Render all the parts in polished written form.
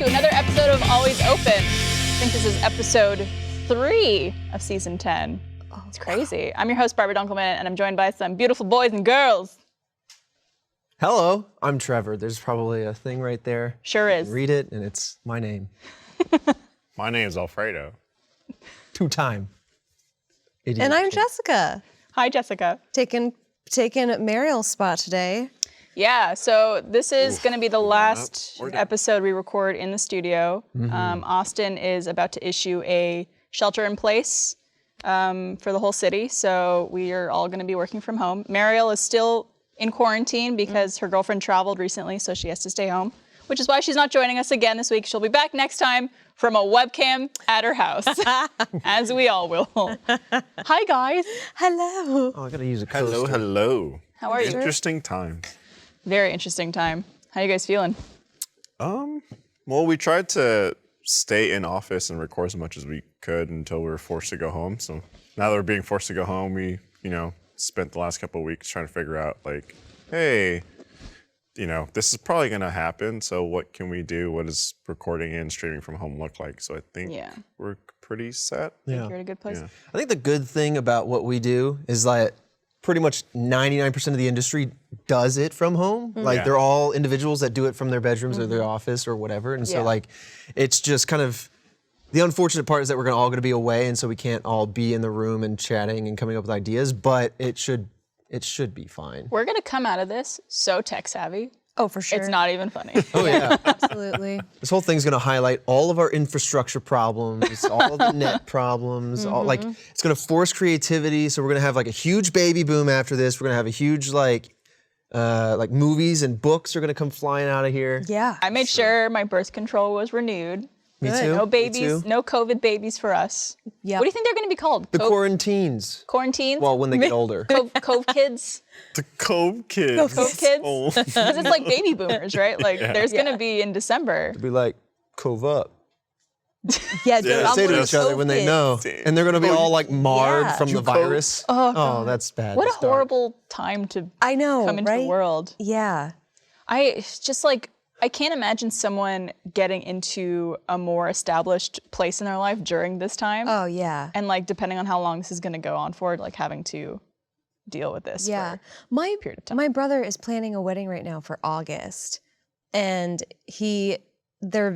to another episode of Always Open. I think this is episode 3 of season 10. Oh, it's crazy. I'm your host, Barbara Dunkelman, and I'm joined by some beautiful boys and girls. Hello, I'm Trevor. There's probably a thing right there. Sure is. Read it, and it's my name. My name is Alfredo. Two-time idiot. And I'm Jessica. Hi, Jessica. Taking Mariel's spot today. Yeah, so this is going to be the last episode we record in the studio. Austin is about to issue a shelter in place for the whole city, so we are all going to be working from home. Mariel is still in quarantine because her girlfriend traveled recently, so she has to stay home, which is why she's not joining us again this week. She'll be back next time from a webcam at her house, as we all will. Hi, guys. Hello. Oh, I gotta use a coaster. Hello. How are you? Interesting times. Very interesting time. How you guys feeling? Well, we tried to stay in office and record as much as we could until we were forced to go home. So now that we're being forced to go home, we, spent the last couple of weeks trying to figure out, like, hey, this is probably going to happen. So what can we do? What does recording and streaming from home look like? So I think we're pretty set. Yeah. You're in a good place. Yeah. I think the good thing about what we do is that pretty much 99% of the industry does it from home. Like they're all individuals that do it from their bedrooms or their office or whatever. And so like, it's just kind of, the unfortunate part is that we're all going to be away, and so we can't all be in the room and chatting and coming up with ideas, but it should be fine. We're going to come out of this so tech savvy. Oh, for sure. It's not even funny. Oh yeah. Absolutely. This whole thing's going to highlight all of our infrastructure problems, all of the net problems, it's going to force creativity. So we're going to have like a huge baby boom after this. We're going to have a huge like movies and books are going to come flying out of here. Yeah. I made sure my birth control was renewed. Me Good. too. No babies, Me too. no COVID babies for us. Yep. What do you think they're going to be called? The quarantines. Quarantines? Well, when they get older. Cove kids? The Cove Kids. Cove kids? Oh. Because it's like baby boomers, right? Like there's going to be in December. Be like, Cove up. Yeah, dude, I'm Say one to of each other those when they kids. know. And they're going to be all like marred Yeah. from the virus. Oh, that's bad. What to a start. horrible time to I know, come into right? the world. Yeah. It's just like, I can't imagine someone getting into a more established place in their life during this time. Oh, yeah. And like, depending on how long this is going to go on for, like having to deal with this. Yeah. For My a period of time. my brother is planning a wedding right now for August. And their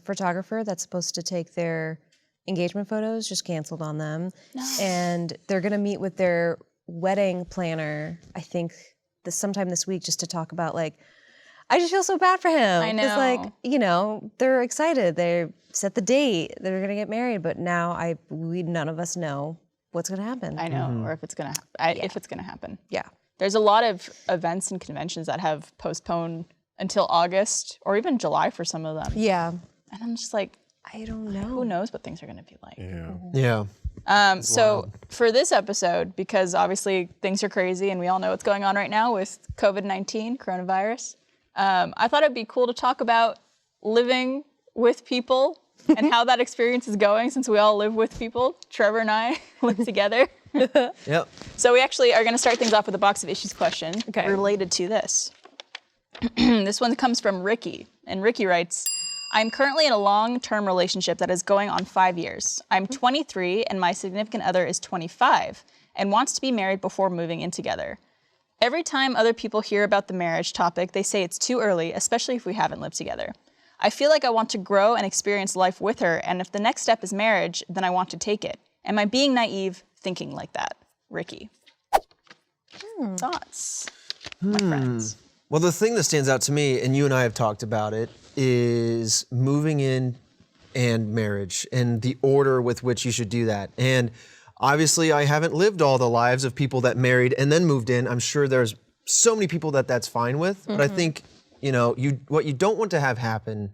photographer that's supposed to take their engagement photos just canceled on them. No. And they're going to meet with their wedding planner, I think sometime this week, just to talk about like, I just feel so bad for him. I know. It's like, they're excited. They set the date. They're going to get married. But now none of us know what's going to happen. I know, or if it's going to if it's going to happen. Yeah. There's a lot of events and conventions that have postponed until August or even July for some of them. Yeah. And I'm just like, I don't know. who knows what things are going to be like. Yeah. Yeah. So for this episode, because obviously things are crazy and we all know what's going on right now with COVID-19, coronavirus, I thought it'd be cool to talk about living with people and how that experience is going since we all live with people. Trevor and I live together. Yep. So we actually are going to start things off with a box of issues question related to this. This one comes from Ricky, and Ricky writes, I'm currently in a long-term relationship that is going on 5 years. I'm 23 and my significant other is 25 and wants to be married before moving in together. Every time other people hear about the marriage topic, they say it's too early, especially if we haven't lived together. I feel like I want to grow and experience life with her, and if the next step is marriage, then I want to take it. Am I being naive thinking like that? Ricky. Thoughts, my friends? Well, the thing that stands out to me, and you and I have talked about it, is moving in and marriage and the order with which you should do that. And obviously, I haven't lived all the lives of people that married and then moved in. I'm sure there's so many people that that's fine with. But I think, what you don't want to have happen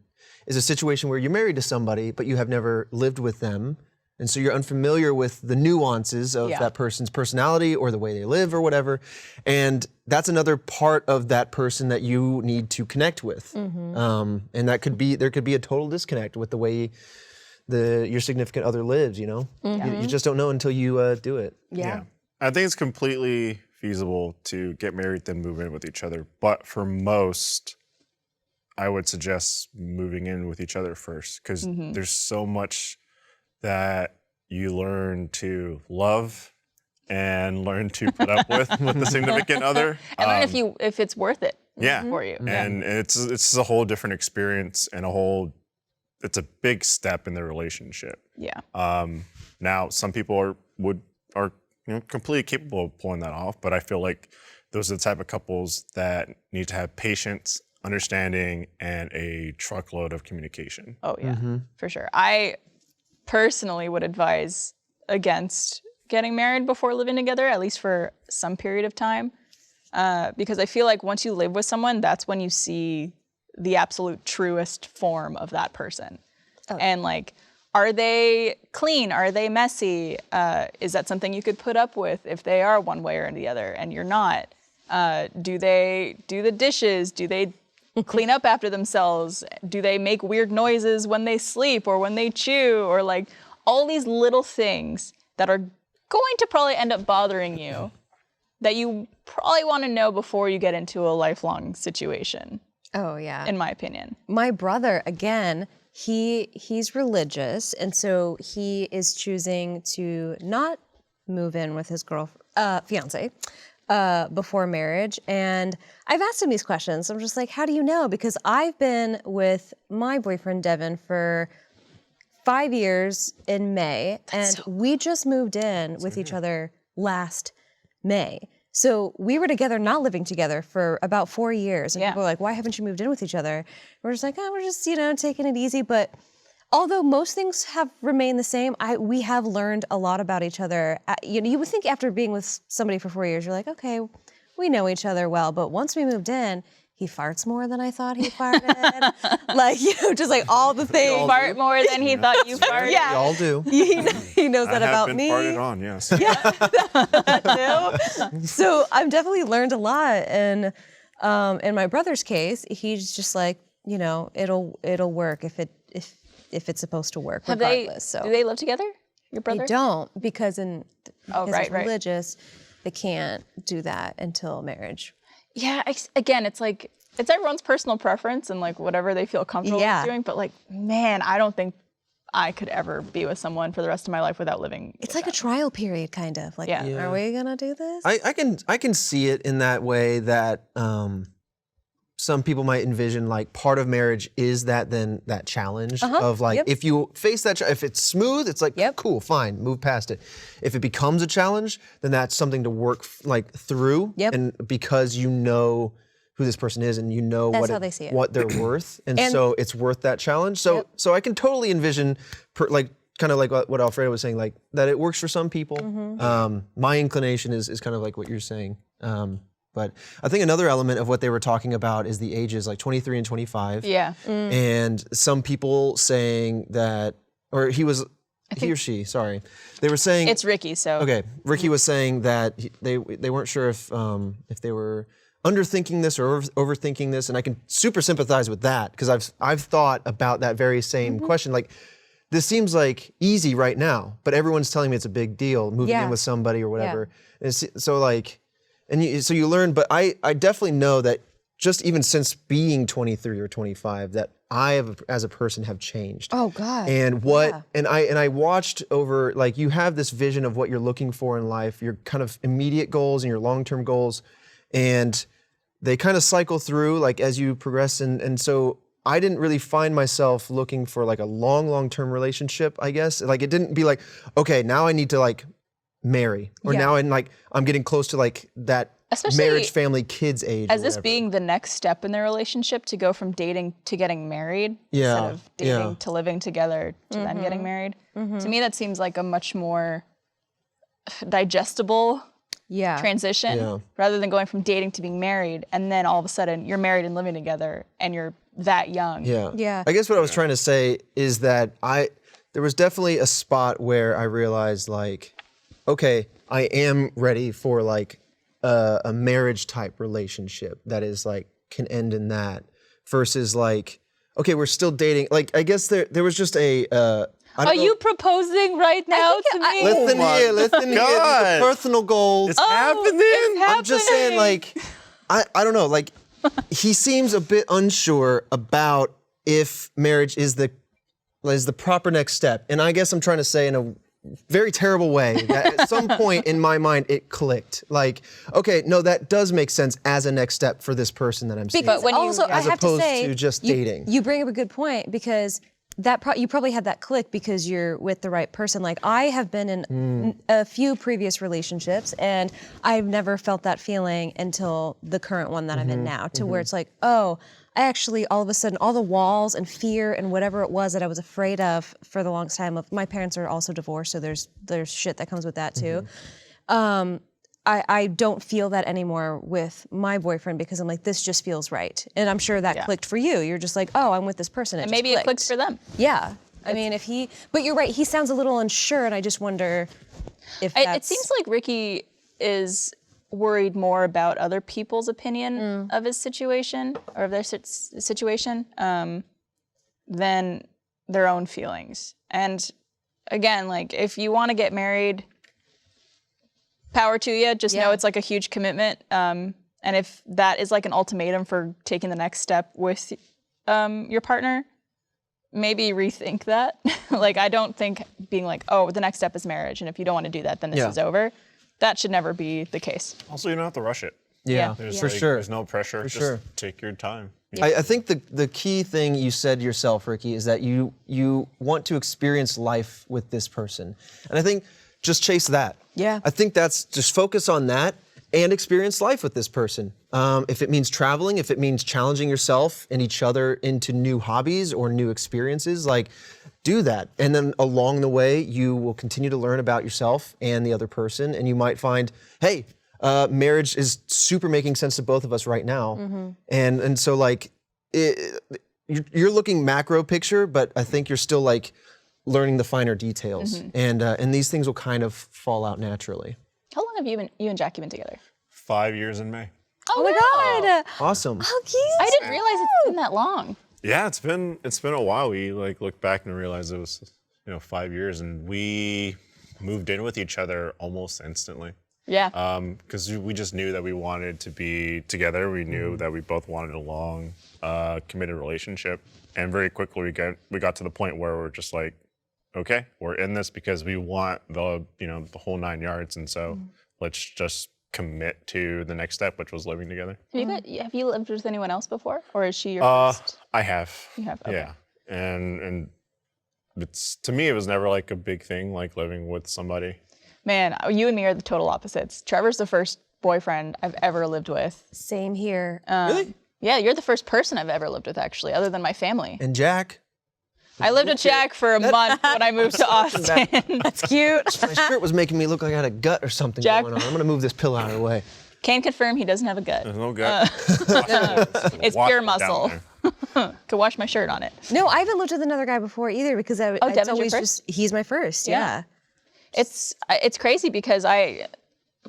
is a situation where you're married to somebody, but you have never lived with them. And so you're unfamiliar with the nuances of that person's personality or the way they live or whatever. And that's another part of that person that you need to connect with. And there could be a total disconnect with the way your significant other lives, You just don't know until you do it. Yeah. I think it's completely feasible to get married then move in with each other. But for most, I would suggest moving in with each other first, because there's so much that you learn to love and learn to put up with the significant other. And learn if it's worth it for you. And it's a whole different experience and it's a big step in the relationship. Yeah. Now, some people are completely capable of pulling that off, but I feel like those are the type of couples that need to have patience, understanding, and a truckload of communication. Oh yeah, for sure. I personally would advise against getting married before living together, at least for some period of time, because I feel like once you live with someone, that's when you see the absolute truest form of that person. And like, are they clean? Are they messy? Is that something you could put up with if they are one way or the other and you're not? Do they do the dishes? Do they clean up after themselves? Do they make weird noises when they sleep or when they chew? Or like all these little things that are going to probably end up bothering you that you probably want to know before you get into a lifelong situation. Oh yeah. In my opinion. My brother, again, he's religious, and so he is choosing to not move in with his fiance before marriage. And I've asked him these questions. I'm just like, how do you know? Because I've been with my boyfriend Devin for 5 years in May, and we just moved in with each other last May. So we were together, not living together, for about 4 years. And people were like, why haven't you moved in with each other? And we're just like, oh, we're just, taking it easy. But although most things have remained the same, we have learned a lot about each other. You would think after being with somebody for 4 years, you're like, okay, we know each other well. But once we moved in, he farts more than I thought he farted. like, just like all the things. You fart more than he thought you farted. We all do. He knows that about me. I have been farted on, yes. That too. So I've definitely learned a lot. And in my brother's case, he's just like, it'll work if it's supposed to work, regardless. Do they live together? Your brother? They don't, because it's religious, they can't do that until marriage. Yeah, again, it's like, it's everyone's personal preference and like whatever they feel comfortable with doing. But like, man, I don't think I could ever be with someone for the rest of my life without living. It's like a trial period, kind of. Like, are we gonna do this? I can see it in that way that some people might envision like part of marriage is that challenge of like if you face that if it's smooth, it's like cool, fine, move past it. If it becomes a challenge, then that's something to work through, and because you know who this person is and you know what they're worth, and so it's worth that challenge. So I can totally envision kind of like what Alfredo was saying, like that it works for some people. My inclination is kind of like what you're saying. But I think another element of what they were talking about is the ages, like 23 and 25. Yeah. And some people saying that, or he or she, sorry. They were saying— It's Ricky, so. Okay, Ricky was saying that they weren't sure if they were underthinking this or overthinking this, and I can super sympathize with that, because I've thought about that very same question. Like, this seems like easy right now, but everyone's telling me it's a big deal, moving in with somebody or whatever. And so like, so you learn, but I definitely know that just even since being 23 or 25, that I have, as a person, have changed. Oh God. And and I watched over, like, you have this vision of what you're looking for in life, your kind of immediate goals and your long-term goals, and they kind of cycle through like as you progress. And so I didn't really find myself looking for like a long-term relationship, I guess. Like, it didn't be like, okay, now I need to like marry, or now I'm getting close to like that marriage, family, kids age. As this being the next step in their relationship, to go from dating to getting married instead of dating to living together to then getting married. To me, that seems like a much more digestible transition, rather than going from dating to being married and then all of a sudden you're married and living together and you're that young. I guess what I was trying to say is that there was definitely a spot where I realized, like, okay, I am ready for like a marriage type relationship that is like can end in that, versus like, okay, we're still dating. Like, I guess there was just a. Are you proposing right now to me? Listen here. These are personal goals. It's happening. It's happening. I'm just saying, like, I don't know, like, he seems a bit unsure about if marriage is the proper next step. And I guess I'm trying to say in a very terrible way that at some point in my mind it clicked. Like, okay, no, that does make sense as a next step for this person that I'm seeing. But when also, I as have to opposed say, to just you, dating. You bring up a good point because you probably had that click because you're with the right person. Like I have been in a few previous relationships and I've never felt that feeling until the current one that I'm in now, to where it's like, oh, I actually all of a sudden all the walls and fear and whatever it was that I was afraid of for the longest time. My parents are also divorced, so there's shit that comes with that too. I don't feel that anymore with my boyfriend because I'm like, this just feels right. And I'm sure that clicked for you. You're just like, oh, I'm with this person. And maybe it clicks for them. Yeah. I mean, but you're right, he sounds a little unsure, and I just wonder if that's... It seems like Ricky is worried more about other people's opinion of his situation, or of their situation, than their own feelings. And again, like, if you want to get married, power to you. Just know it's like a huge commitment. And if that is like an ultimatum for taking the next step with your partner, maybe rethink that. Like, I don't think being like, oh, the next step is marriage, and if you don't want to do that, then this is over. That should never be the case. Also, you don't have to rush it. Yeah. For sure. There's no pressure. Just take your time. I think the key thing you said yourself, Ricky, is that you want to experience life with this person. And I think just chase that. Yeah. I think that's just focus on that and experience life with this person. If it means traveling, if it means challenging yourself and each other into new hobbies or new experiences, like, do that. And then along the way, you will continue to learn about yourself and the other person, and you might find, hey, marriage is super making sense to both of us right now. And so, like, you're looking macro picture, but I think you're still, like, learning the finer details. And these things will kind of fall out naturally. How long have you and Jackie been together? 5 years in May. Oh my God! Awesome. How cute! I didn't realize it's been that long. Yeah, it's been a while. We like look back and realize it was 5 years, and we moved in with each other almost instantly. Yeah. Because we just knew that we wanted to be together. We knew that we both wanted a long, committed relationship, and very quickly we got to the point where we're just like, okay, we're in this because we want the whole 9 yards, and so let's just commit to the next step, which was living together. Have you lived with anyone else before, or is she your first? I have. You have. Okay. Yeah, and it's, to me, it was never like a big thing, like living with somebody. Man, you and me are the total opposites. Trevor's the first boyfriend I've ever lived with. Same here. Really? Yeah, you're the first person I've ever lived with, actually, other than my family. And Jack? I lived with Jack for a month when I moved to Austin. That's cute. My shirt was making me look like I had a gut or something Jack- going on. I'm going to move this pillow out of the way. Can confirm he doesn't have a gut. There's no gut. It's pure muscle. Could wash my shirt on it. No, I haven't lived with another guy before either because it's Devin's your always first? he's my first. Yeah. It's crazy because I've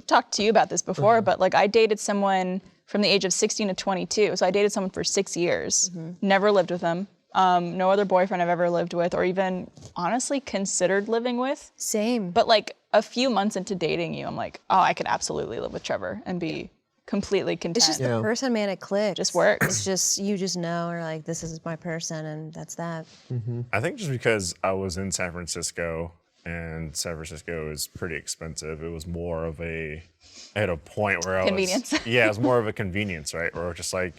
talked to you about this before, but like I dated someone from the age of 16 to 22. So I dated someone for 6 years, never lived with them. No other boyfriend I've ever lived with or even honestly considered living with. Same. But like a few months into dating you, I'm like, oh, I could absolutely live with Trevor and be completely content. It's just the person, man. It clicks. Just works. It's just you just know, or like this is my person, and that's that. I think just because I was in San Francisco, and San Francisco is pretty expensive, it was more of I had a point where I Convenience. Yeah, it was more of a convenience, right? Or just like,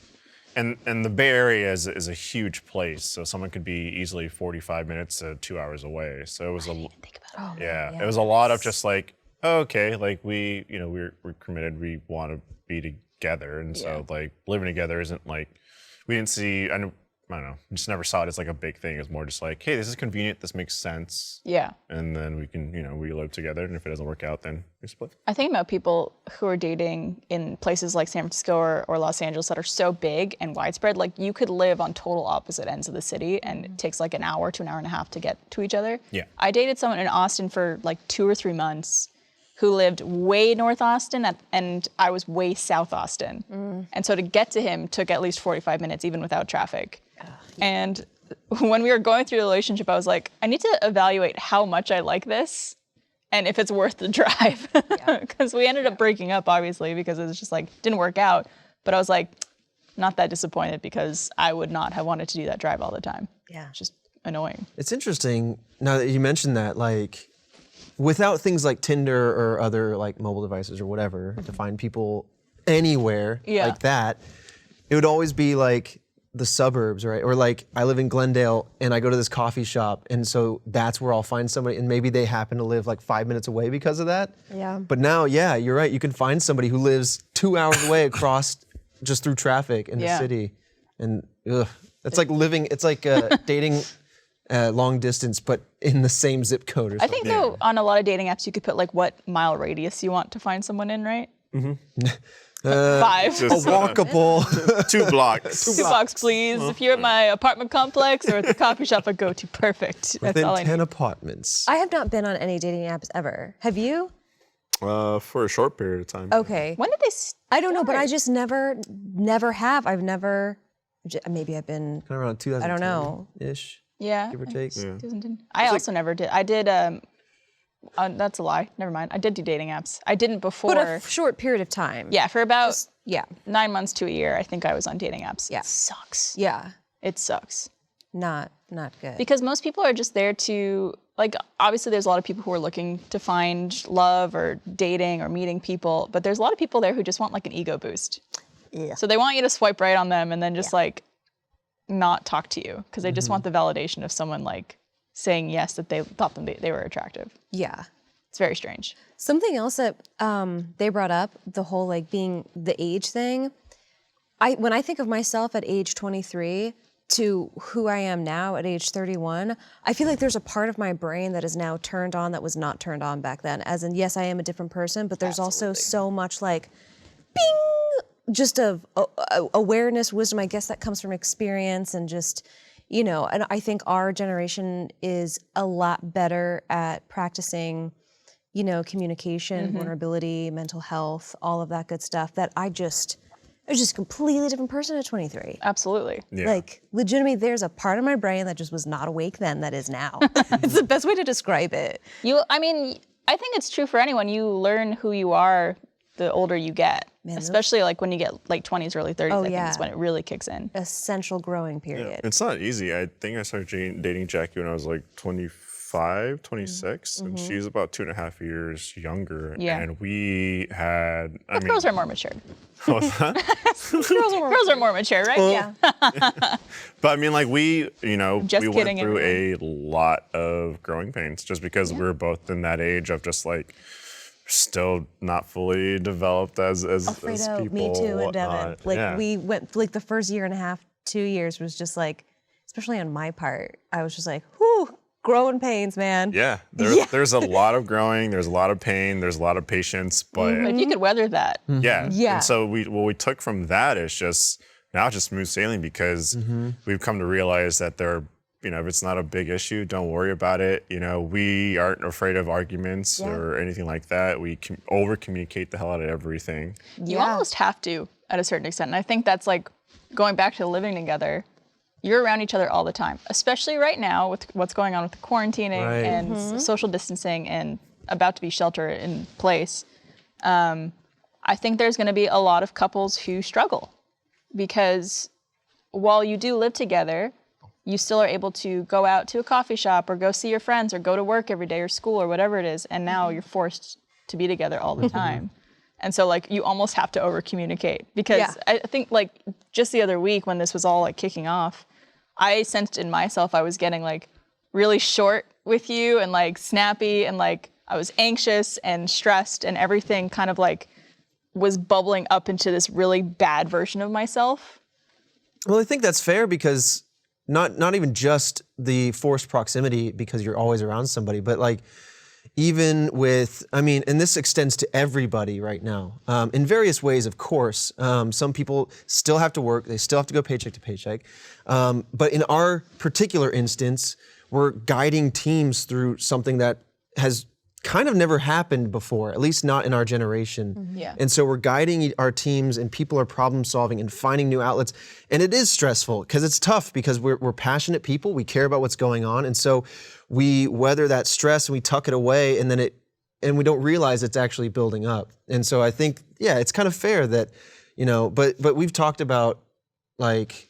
and the Bay Area is a huge place, so someone could be easily 45 minutes to 2 hours away. So it was it was a lot of just like, oh, okay, like we're committed, we want to be together, and so like living together isn't like, we didn't see, I don't know, just never saw it as like a big thing. It's more just like, hey, this is convenient, this makes sense. Yeah. And then we can, we live together, and if it doesn't work out, then we split. I think about people who are dating in places like San Francisco or Los Angeles that are so big and widespread. Like you could live on total opposite ends of the city and it takes like an hour to an hour and a half to get to each other. Yeah. I dated someone in Austin for like 2 or 3 months who lived way north Austin and I was way south Austin. And so to get to him took at least 45 minutes even without traffic. And when we were going through the relationship, I was like, I need to evaluate how much I like this and if it's worth the drive. Because we ended up breaking up, obviously, because it was just like, didn't work out. But I was like, not that disappointed because I would not have wanted to do that drive all the time. Yeah. It's just annoying. It's interesting now that you mentioned that, like, without things like Tinder or other like mobile devices or whatever to find people anywhere like that, it would always be like the suburbs, right? Or like I live in Glendale and I go to this coffee shop and so that's where I'll find somebody and maybe they happen to live like 5 minutes away because of that. Yeah. But now, yeah, you're right. You can find somebody who lives 2 hours away across just through traffic in the city. And it's like living, it's like dating long distance, but in the same zip code or something. I think though, on a lot of dating apps, you could put like what mile radius you want to find someone in, right? 5. Just, a walkable 2 blocks. 2 blocks, please. If you're at my apartment complex or at the coffee shop I go to, perfect. That's within all I 10 need. apartments. I have not been on any dating apps ever. Have you? For a short period of time. Okay. When did they I don't know, but I just never have. I've never, maybe I've been, Kind of around 2010 I don't know. ish, Yeah. give or take. Yeah. I also never did. I did, that's a lie. Never mind. I did do dating apps. I didn't before. but a short period of time. Yeah, for about Yeah. 9 months to a year, I think I was on dating apps. Yeah. It sucks. Yeah. It sucks. Not good. Because most people are just there to, like, obviously there's a lot of people who are looking to find love or dating or meeting people, but there's a lot of people there who just want like an ego boost. Yeah. So they want you to swipe right on them and then just like not talk to you because they just want the validation of someone like saying yes, that they thought they were attractive. Yeah. It's very strange. Something else that they brought up, the whole like being the age thing. When I think of myself at age 23 to who I am now at age 31, I feel like there's a part of my brain that is now turned on that was not turned on back then. As in, yes, I am a different person, but there's also so much like, bing, just of awareness, wisdom, I guess that comes from experience and just, you know, and I think our generation is a lot better at practicing, you know, communication, vulnerability, mental health, all of that good stuff that I was just a completely different person at 23. Absolutely. Yeah. Like, legitimately, there's a part of my brain that just was not awake then that is now. It's the best way to describe it. I mean, I think it's true for anyone. You learn who you are the older you get, especially like when you get like 20s, early 30s, I think is when it really kicks in. Essential growing Yeah. period. It's not easy. I think I started dating Jackie when I was like 25, 26, and she's about 2.5 years younger. Yeah. And we had, I mean, Girls are more mature. what's that? Girls are more mature, right? Yeah. But I mean, like we, you know, Just we kidding, went through a lot of growing pains just because we were both in that age of just like still not fully developed as Alfredo, people. me too, and Devin. whatnot. Like, Yeah. we went, like, the first year and a half, 2 years was just like, especially on my part, I was just like, whew, growing pains, man. Yeah, there's a lot of growing, there's a lot of pain, there's a lot of patience, but But if you could weather that, yeah. Yeah. And so what we took from that is just now just smooth sailing because we've come to realize that you know, if it's not a big issue, don't worry about it. You know, we aren't afraid of arguments or anything like that. We can over communicate the hell out of everything. you almost have to at a certain extent. And I think that's like going back to living together. You're around each other all the time, especially right now with what's going on with the quarantining and social distancing and about to be shelter in place. I think there's going to be a lot of couples who struggle because while you do live together, you still are able to go out to a coffee shop or go see your friends or go to work every day or school or whatever it is. And now you're forced to be together all the time. And so like you almost have to over communicate because I think like just the other week when this was all like kicking off, I sensed in myself I was getting like really short with you and like snappy and like I was anxious and stressed and everything kind of like was bubbling up into this really bad version of myself. Well, I think that's fair because not even just the forced proximity because you're always around somebody, but like even with, I mean, and this extends to everybody right now, in various ways, of course. Some people still have to work, they still have to go paycheck to paycheck. But in our particular instance, we're guiding teams through something that has kind of never happened before, at least not in our generation. Yeah. And so we're guiding our teams and people are problem solving and finding new outlets. And it is stressful because it's tough because we're passionate people, we care about what's going on. And so we weather that stress and we tuck it away and we don't realize it's actually building up. And so I think, yeah, it's kind of fair that, you know, but we've talked about like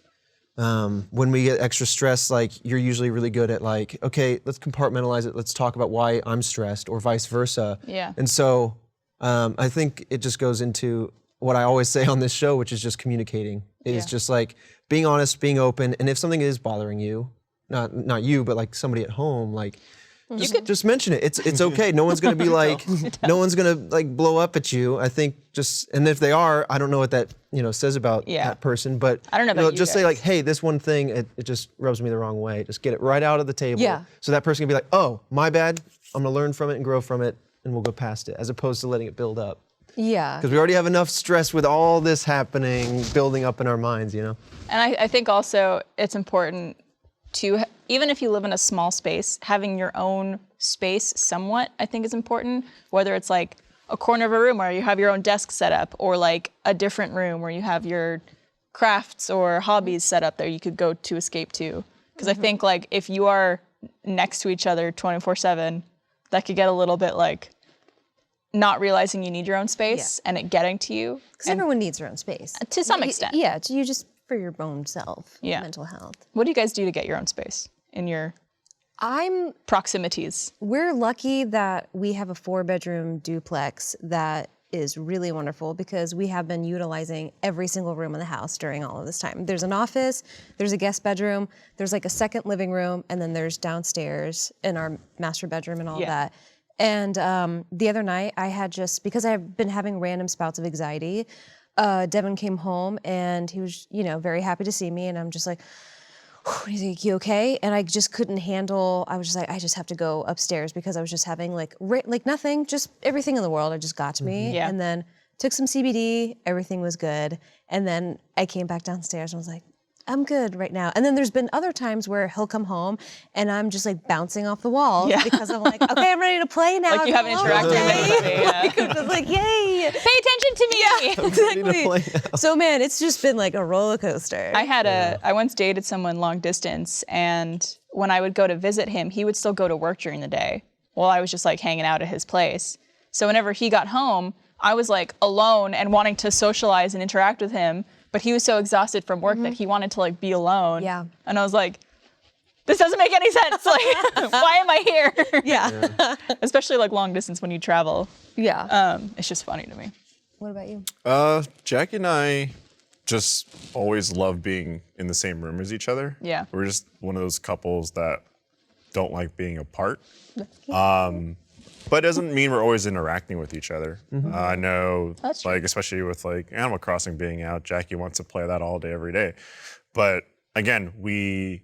when we get extra stressed, like you're usually really good at like, okay, let's compartmentalize it. Let's talk about why I'm stressed or vice versa. Yeah. And so I think it just goes into what I always say on this show, which is just communicating. It's just like being honest, being open. And if something is bothering you, not you, but like somebody at home, like just mention it. It's okay. No one's gonna be like, no one's gonna like blow up at you. I think and if they are, I don't know what that says about that person. But I don't know about you just say guys. like, hey, this one thing, it just rubs me the wrong way. Just get it right out of the table. Yeah. So that person can be like, oh, my bad. I'm gonna learn from it and grow from it, and we'll go past it, as opposed to letting it build up. Yeah. Because we already have enough stress with all this happening, building up in our minds, And I think also it's important to, even if you live in a small space, having your own space somewhat, I think is important. Whether it's like a corner of a room where you have your own desk set up, or like a different room where you have your crafts or hobbies set up there you could go to escape to. Because I think like if you are next to each other 24/7, that could get a little bit like not realizing you need your own space and it getting to you. Because everyone needs their own space. To some extent. Yeah, you just for your own self, Yeah. mental health. What do you guys do to get your own space in your proximities? We're lucky that we have a 4-bedroom duplex that is really wonderful because we have been utilizing every single room in the house during all of this time. There's an office, there's a guest bedroom, there's like a second living room, and then there's downstairs in our master bedroom and all of that. And the other night I had because I've been having random spouts of anxiety, Devin came home and he was, very happy to see me, and I'm just like, he's like, you okay? And I just couldn't handle, I was just like, I just have to go upstairs because I was just having like nothing, just everything in the world, it just got to me. Yeah. And then took some CBD, everything was good. And then I came back downstairs and was like, I'm good right now. And then there's been other times where he'll come home and I'm just like bouncing off the walls because I'm like, okay, I'm ready to play now. Like you haven't interacted with anybody. Like, I'm just like, yay. Pay attention to me. Exactly. So man, it's just been like a roller coaster. I once dated someone long distance, and when I would go to visit him, he would still go to work during the day while I was just like hanging out at his place. So whenever he got home, I was like alone and wanting to socialize and interact with him, but he was so exhausted from work that he wanted to like be alone. Yeah. And I was like, this doesn't make any sense. Like, why am I here? Yeah. Especially like long distance when you travel. Yeah. It's just funny to me. What about you? Jackie and I just always love being in the same room as each other. Yeah. We're just one of those couples that don't like being apart. But it doesn't mean we're always interacting with each other. I know, like, especially with like Animal Crossing being out, Jackie wants to play that all day, every day. But again, we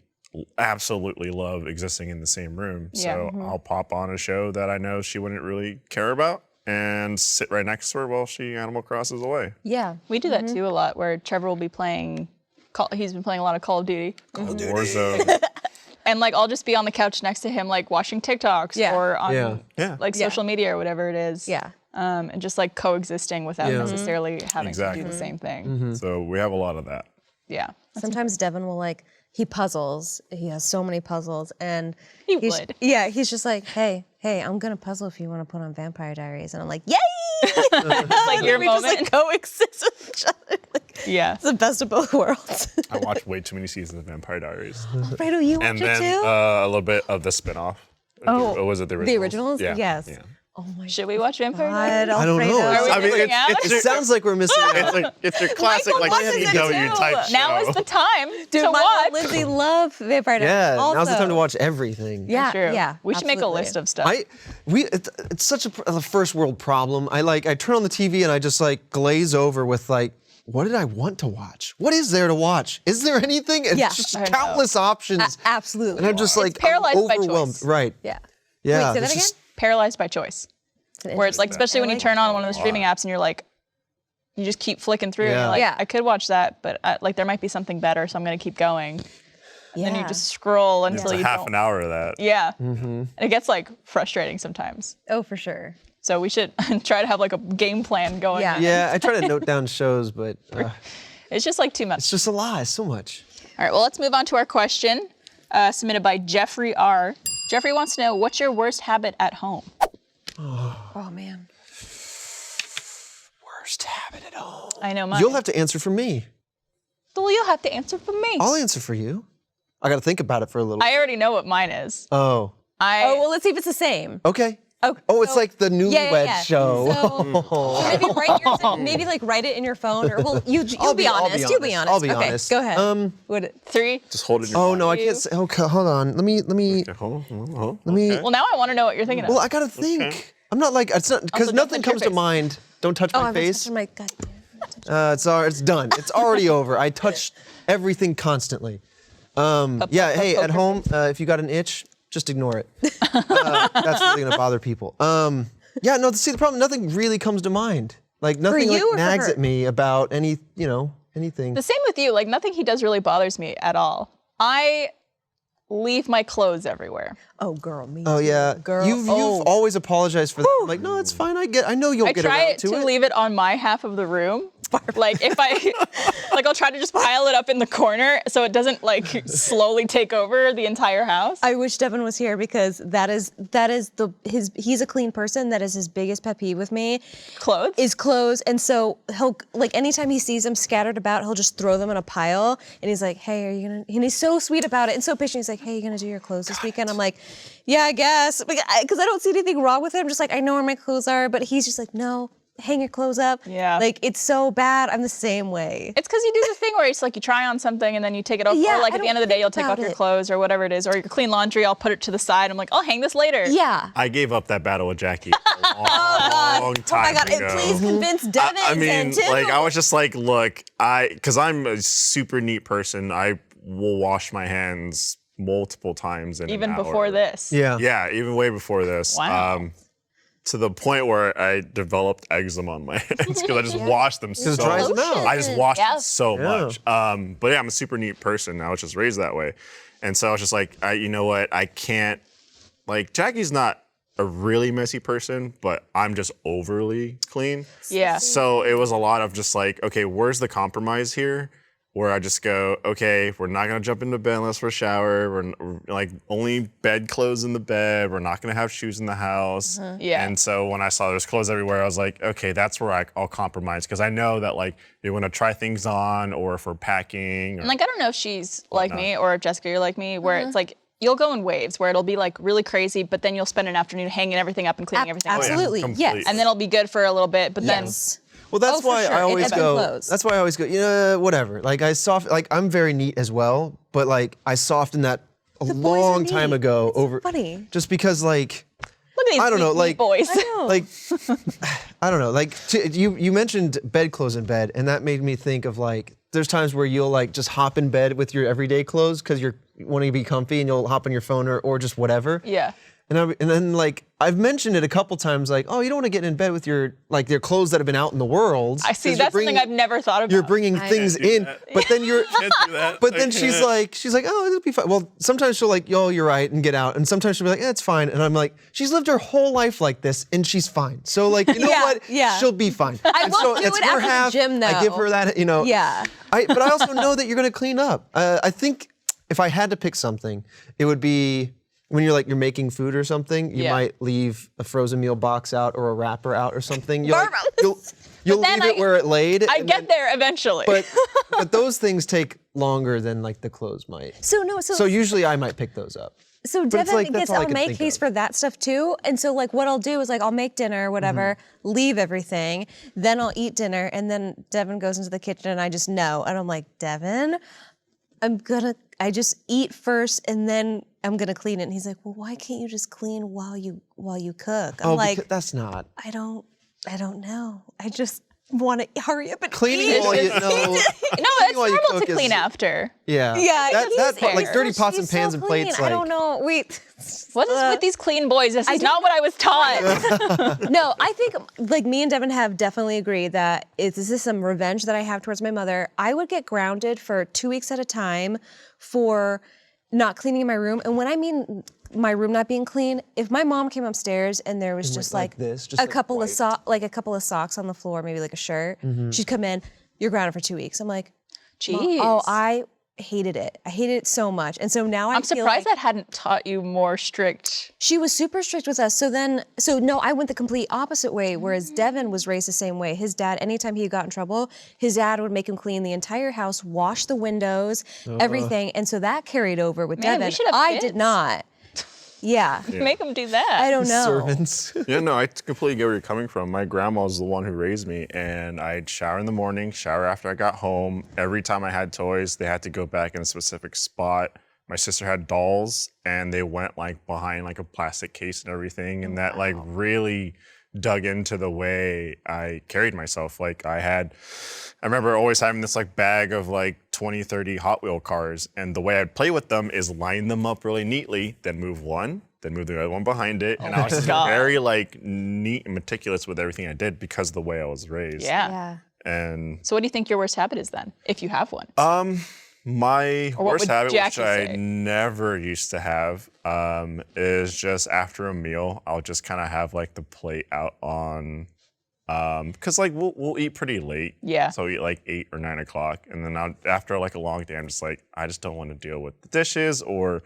absolutely love existing in the same room. So I'll pop on a show that I know she wouldn't really care about and sit right next to her while she Animal Crosses away. Yeah. We do that too a lot, where Trevor will be playing, he's been playing a lot of Call of Duty. Warzone. And like I'll just be on the couch next to him, like watching TikToks or on like social media or whatever it is. Yeah. And just like coexisting without necessarily having to do the same thing. So we have a lot of that. Yeah. Sometimes Devin will he puzzles. He has so many puzzles, and He he's, would. Yeah, he's just like, hey, I'm gonna puzzle if you want to put on Vampire Diaries, and I'm like, yay! It's like your we moment. just like coexist with each other. Yeah. It's the best of both worlds. I watched way too many seasons of Vampire Diaries. Alfredo, you watch And it then too? a little bit of the spinoff. Or was it the originals? The originals? Yeah. Yes. Yeah. Oh my Should we watch Vampire God, Diaries? I don't know. Alfredo. Are we I mean, missing out? It sounds like we're missing out. It's your classic Michael like watches it CW too. type show. Now is the time Dude, to Michael watch. and Lindsay love Vampire Diaries. Yeah, also. now's the time to watch everything. Yeah, True. yeah. We should make a absolutely. list of stuff. It's such a first world problem. I turn on the TV and I just like glaze over with like, what did I want to watch? What is there to watch? Is there anything? It's Yeah. just I know. countless options. Absolutely. And I'm just like paralyzed by overwhelmed. choice. Right. Yeah. Yeah. Wait, say that it's again? just- Paralyzed by choice. Where it's like, especially when you turn on one of the streaming apps and you're like, you just keep flicking through and Yeah. you're like, Yeah. I could watch that, but like there might be something better, so I'm gonna keep going. Yeah. Then you just scroll until It's a you half don't. an hour of that. Yeah. And it gets like frustrating sometimes. Oh, for sure. So we should try to have like a game plan going. Yeah. Yeah, I try to note down shows, but It's just like too much. it's just a lot. It's so much. All right, well, let's move on to our question submitted by Jeffrey R. Jeffrey wants to know, what's your worst habit at home? Oh, man. Worst habit at home. I know mine. You'll have to answer for me. Well, you'll have to answer for me. I'll answer for you. I got to think about it for a little. I already know what mine is. Oh. Oh, well, let's see if it's the same. Okay. Okay, Oh, it's so- like the newlywed show. So maybe write it in your phone, or well, you'll be honest. You'll be honest. I'll be okay, honest. Go ahead. What? 3. Just hold it in your Oh mind. no, I can't say. Okay, hold on. Let me. Okay, hold on. Let me- Okay. Well, now I want to know what you're thinking of. Well, I gotta think. Okay. I'm not like it's not because Also, don't nothing touch your comes to face. mind. Don't touch my I'm face. touching my God. It's done. It's already over. I touch everything constantly. Yeah. Hey, at home, if you got an itch, just ignore it. That's really gonna bother people. Yeah. No. See, the problem. Nothing really comes to mind. Like nothing you like or for nags her? at me about anything. The same with you. Like nothing he does really bothers me at all. I leave my clothes everywhere. Oh, girl, me. Oh too. yeah. girl. You've always apologized for that. I'm like, no, it's fine. I know you'll I get try around to it. leave it on my half of the room. Like if I, like I'll try to just pile it up in the corner so it doesn't like slowly take over the entire house. I wish Devin was here because he's a clean person. That is his biggest pet peeve with me. Clothes? Is clothes. And so he'll, like anytime he sees them scattered about, he'll just throw them in a pile. And he's like, hey, are you gonna, and he's so sweet about it and so patient. He's like, hey, you gonna do your clothes this weekend? I'm like, yeah, I guess. Because I don't see anything wrong with it. I'm just like, I know where my clothes are. But he's just like, no, hang your clothes up. Yeah. Like it's so bad. I'm the same way. It's because you do the thing where it's like you try on something and then you take it off. Yeah, or like I at the don't end of the day, think you'll take about off your it. clothes or whatever it is. Or your clean laundry, I'll put it to the side. I'm like, I'll hang this later. Yeah. I gave up that battle with Jackie a long time Oh my God, ago. and please convince Devin I mean, and Tim. like, I was just like, look, because I'm a super neat person. I will wash my hands multiple times in Even an hour. before this. Yeah. Yeah, even way before this. Wow. To the point where I developed eczema on my hands because I just washed them so it dries them out. I just washed Yeah. them so Yeah. much. But yeah, I'm a super neat person. I was just raised that way. And so I was just like, you know what? I can't, like, Jackie's not a really messy person, but I'm just overly clean. Yeah. So it was a lot of just like, okay, where's the compromise here? Where I just go, okay, we're not gonna jump into bed unless we're shower. We're like only bed clothes in the bed. We're not gonna have shoes in the house. Yeah. And so when I saw there's clothes everywhere, I was like, okay, that's where I'll compromise because I know that like you're gonna try things on or if we're packing. Or, And like, I don't know if she's like me or if Jessica, you're like me, where it's like, you'll go in waves where it'll be like really crazy, but then you'll spend an afternoon hanging everything up and cleaning everything up. Absolutely, completely. yes. And then it'll be good for a little bit, but Yes. Well, that's for why sure. I always It's been go. closed. That's why I always go. Whatever. Like I'm very neat as well, but like I softened that a boys are long time neat. ago It's over. funny. Just because like Look at these I don't know, sweet like- boys. like I don't know. Like you mentioned bedclothes in bed, and that made me think of like there's times where you'll like just hop in bed with your everyday clothes because you want to be comfy, and you'll hop on your phone or just whatever. Yeah. And then like I've mentioned it a couple times, like, oh, you don't want to get in bed with your clothes that have been out in the world. I see. 'cause That's something I've never thought about. You're bringing things Can't do in, that. but then you're. Can't do that. But I then she's can't. like, oh, it'll be fine. Well, sometimes she'll like, yo, you're right, and get out, and sometimes she'll be like, it's fine, and I'm like, she's lived her whole life like this, and she's fine. So like, you know Yeah, what? yeah. She'll be fine. I And won't so do it's it her after the half. gym, I give though. her that, Yeah. But I also know that you're gonna clean up. I think if I had to pick something, it would be. When you're making food or something, you Yeah. might leave a frozen meal box out or a wrapper out or something. You'll, Barbara. you'll then leave it where it laid. I and get then- there eventually. but those things take longer than like the clothes might. So usually I might pick those up. So it's Devin like, that's gets all I a can make think case of. for that stuff too. And so like what I'll do is like I'll make dinner, whatever, leave everything, then I'll eat dinner, and then Devin goes into the kitchen and I just know. And I'm like, Devin, I just eat first and then I'm gonna clean it. And he's like, well, why can't you just clean while you cook? I'm like, because that's not I don't know. I just want to hurry up and cleaning eat. while you know. no, it's while you normal to cook clean is- after. Yeah. Yeah, That he's like dirty there. pots and He's pans so and clean. plates. I Like, don't know. Wait. What is with these clean boys? This is not what I was taught. No, I think like me and Devin have definitely agreed that this is some revenge that I have towards my mother. I would get grounded for 2 weeks at a time for not cleaning my room. And when I mean my room not being clean, if my mom came upstairs and there was just like like this, just a like couple of socks on the floor, maybe like a shirt, she'd come in, you're grounded for 2 weeks. I'm like, Jeez. oh, I hated it. I hated it so much. And so now I'm feel surprised like that hadn't taught you more strict. she was super strict with us. So no, I went the complete opposite way, whereas Devin was raised the same way. His dad, anytime he got in trouble, his dad would make him clean the entire house, wash the windows, everything. And so that carried over with Man, we Devin. should have I kids. did not. Yeah. Make them do that. I don't know. Servants. Yeah, no, I completely get where you're coming from. My grandma was the one who raised me, and I'd shower in the morning, shower after I got home. Every time I had toys, they had to go back in a specific spot. My sister had dolls, and they went like behind like a plastic case and everything, and that like really dug into the way I carried myself. Like I remember always having this like bag of like 20, 30 Hot Wheel cars, and the way I'd play with them is line them up really neatly, then move one, then move the other one behind it. And I was just very like neat and meticulous with everything I did because of the way I was raised. Yeah. And So what do you think your worst habit is then, if you have one? my Or what worst would habit, Jackie which I say? never used to have, is just after a meal, I'll just kind of have like the plate out on, cause like we'll eat pretty late. Yeah. So we eat like 8 or 9 o'clock, and then after like a long day, I'm just like, I just don't want to deal with the dishes or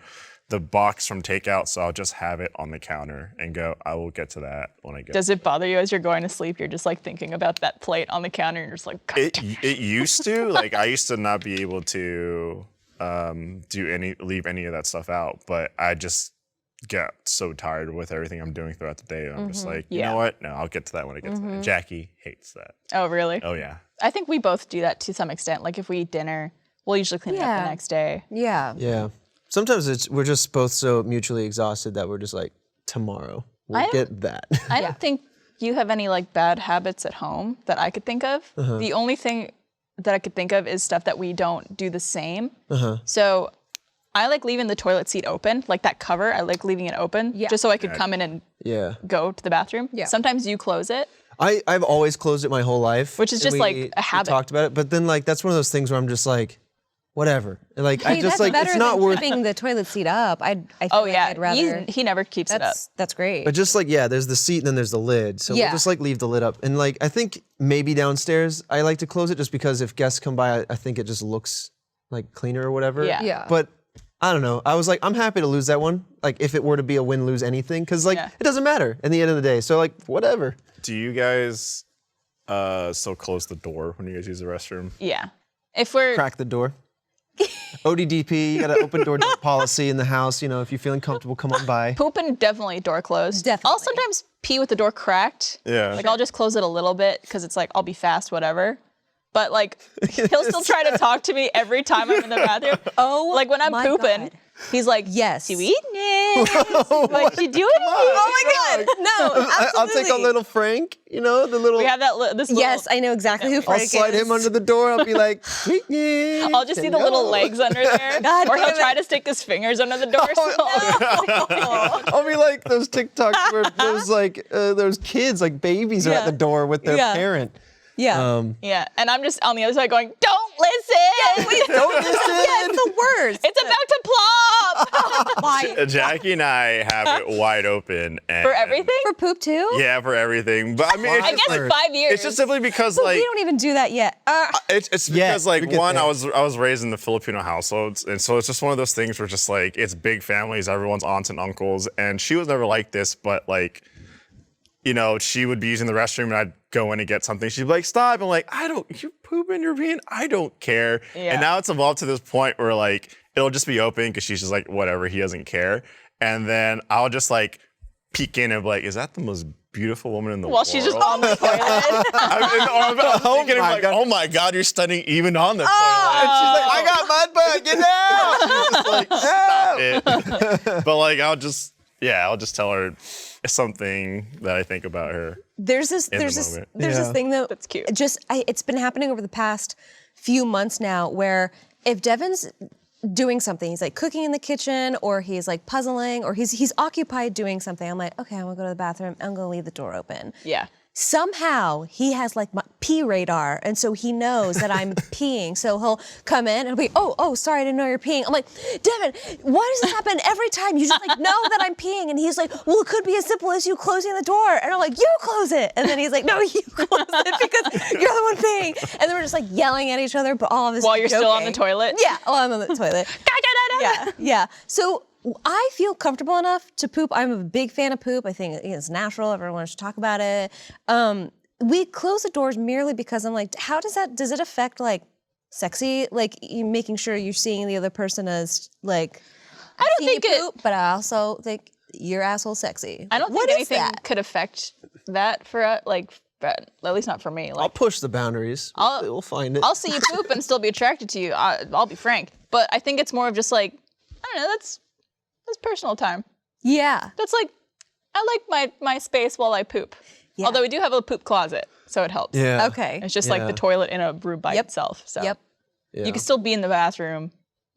the box from takeout, so I'll just have it on the counter and go, I will get to that when I get. Does it bother you as you're going to sleep? You're just like thinking about that plate on the counter and you're just like, God damn. It used to, like I used to not be able to leave any of that stuff out, but I just get so tired with everything I'm doing throughout the day. And I'm just like, you Yeah. know what? No, I'll get to that when I get to that. Jackie hates that. Oh, really? Oh yeah. I think we both do that to some extent. Like if we eat dinner, we'll usually clean it up Yeah. the next day. Yeah. Yeah. Sometimes we're just both so mutually exhausted that we're just like, tomorrow we'll get that. I don't think you have any like bad habits at home that I could think of. The only thing that I could think of is stuff that we don't do the same. So I like leaving the toilet seat open, like that cover, I like leaving it open just so I could come in and Yeah. go to the bathroom. Yeah. Sometimes you close it. I've always closed it my whole life. Which is and just, like, we a habit. talked about it, but then like that's one of those things where I'm just like, whatever. Like Hey, I just that's like better it's not than worth. keeping the toilet seat up. I feel Oh like yeah, I'd rather. he never keeps it up. That's great. But just like there's the seat and then there's the lid. So Yeah. we'll just like leave the lid up. And like I think maybe downstairs I like to close it just because if guests come by, I think it just looks like cleaner or whatever. Yeah. Yeah. But I don't know. I was like, I'm happy to lose that one. Like if it were to be a win-lose anything, because like it doesn't matter in the end of the day. So like whatever. Do you guys still close the door when you guys use the restroom? Yeah. If we're Crack the door. ODDP, you got an open door policy in the house. You know, if you're feeling comfortable, come on by. pooping, definitely door closed. Definitely. I'll sometimes pee with the door cracked. Yeah. Like I'll just close it a little bit because it's like I'll be fast, whatever. But like he'll still try to talk to me every time I'm in the bathroom. Oh, like when I'm my pooping, God. he's like, Yes. you eating it? Like, you doing it? Oh my God! No, absolutely. I'll take a little Frank. You know, the little. We have that this little, Yes, I know exactly who I'll Frank slide is. him under the door. I'll be like, I'll just see the little legs under there. God or he'll damn try it. to stick his fingers under the door. I'll be like those TikToks where those like those kids, like babies, are at Yeah. the door with their Yeah. parent. Yeah. Yeah, and I'm just on the other side going, don't listen! Don't listen. Yeah, it's the worst. It's about to plop! Why? Jackie and I have it wide open. And For everything? For poop too? Yeah, for everything. But I mean, it's I just, guess Or- 5 years. it's just simply because We like don't even do that yet. it's Yeah, because like we get one, there. I was raised in the Filipino households, and so it's just one of those things where just like it's big families, everyone's aunts and uncles, and she was never like this, but like, you know, she would be using the restroom and I'd go in and get something. She'd be like, stop. I'm like, you're pooping, you're peeing, I don't care. Yeah. And now it's evolved to this point where like, it'll just be open because she's just like, whatever, he doesn't care. And then I'll just like peek in and be like, is that the most beautiful woman in the world? While she's just on the toilet. I'm thinking, my like, God. oh my God, you're stunning even on the toilet. And she's like, I got mud bug, get down. She's just like, no. Stop it. But like, I'll just tell her something that I think about her. There's this the moment. this thing though. That's cute. It's been happening over the past few months now where if Devin's doing something, he's like cooking in the kitchen or he's like puzzling or he's occupied doing something, I'm like, okay, I'm gonna go to the bathroom, I'm gonna leave the door open. Yeah. somehow he has like my pee radar, and so he knows that I'm peeing. So he'll come in and be, oh, sorry, I didn't know you're peeing. I'm like, Devin, why does this happen every time? You just like know that I'm peeing. And he's like, well, it could be as simple as you closing the door. And I'm like, you close it. And then he's like, no, you close it because you're the one peeing. And then we're just like yelling at each other, but all of this While is you're still on the joking. toilet? Yeah, I'm on the toilet. Yeah. So I feel comfortable enough to poop. I'm a big fan of poop. I think it's natural. Everyone should talk about it. We close the doors merely because I'm like, does it affect like sexy? Like you making sure you're seeing the other person as like, I don't think it. poop, but I also think your asshole sexy. I don't think anything could affect that for at least not for me. I'll Like push the boundaries. We'll find it. I'll see you poop and still be attracted to you. I'll be frank, but I think it's more of just like I don't know. That's personal time. Yeah. That's like I like my space while I poop. Yeah. Although we do have a poop closet, so it helps. Yeah. Okay. It's just like the toilet in a room by itself. So Yep. Yeah. you can still be in the bathroom,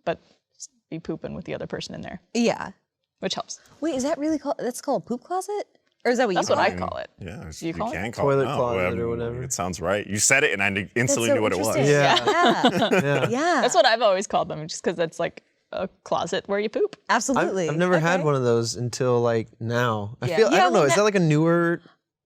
but just be pooping with the other person in there, Yeah. which helps. Wait, is that really called? That's called a poop closet, or is that what That's you what call I it? call it. Yeah, You call it? can call Toilet it. No, closet or whatever. It sounds right. You said it, and I instantly so knew what it was. interesting. Yeah. Yeah. Yeah. That's what I've always called them, just because that's like a closet where you poop. Absolutely. I've never had one of those until like now. I Yeah. feel I Yeah, don't know. well, Is that like a newer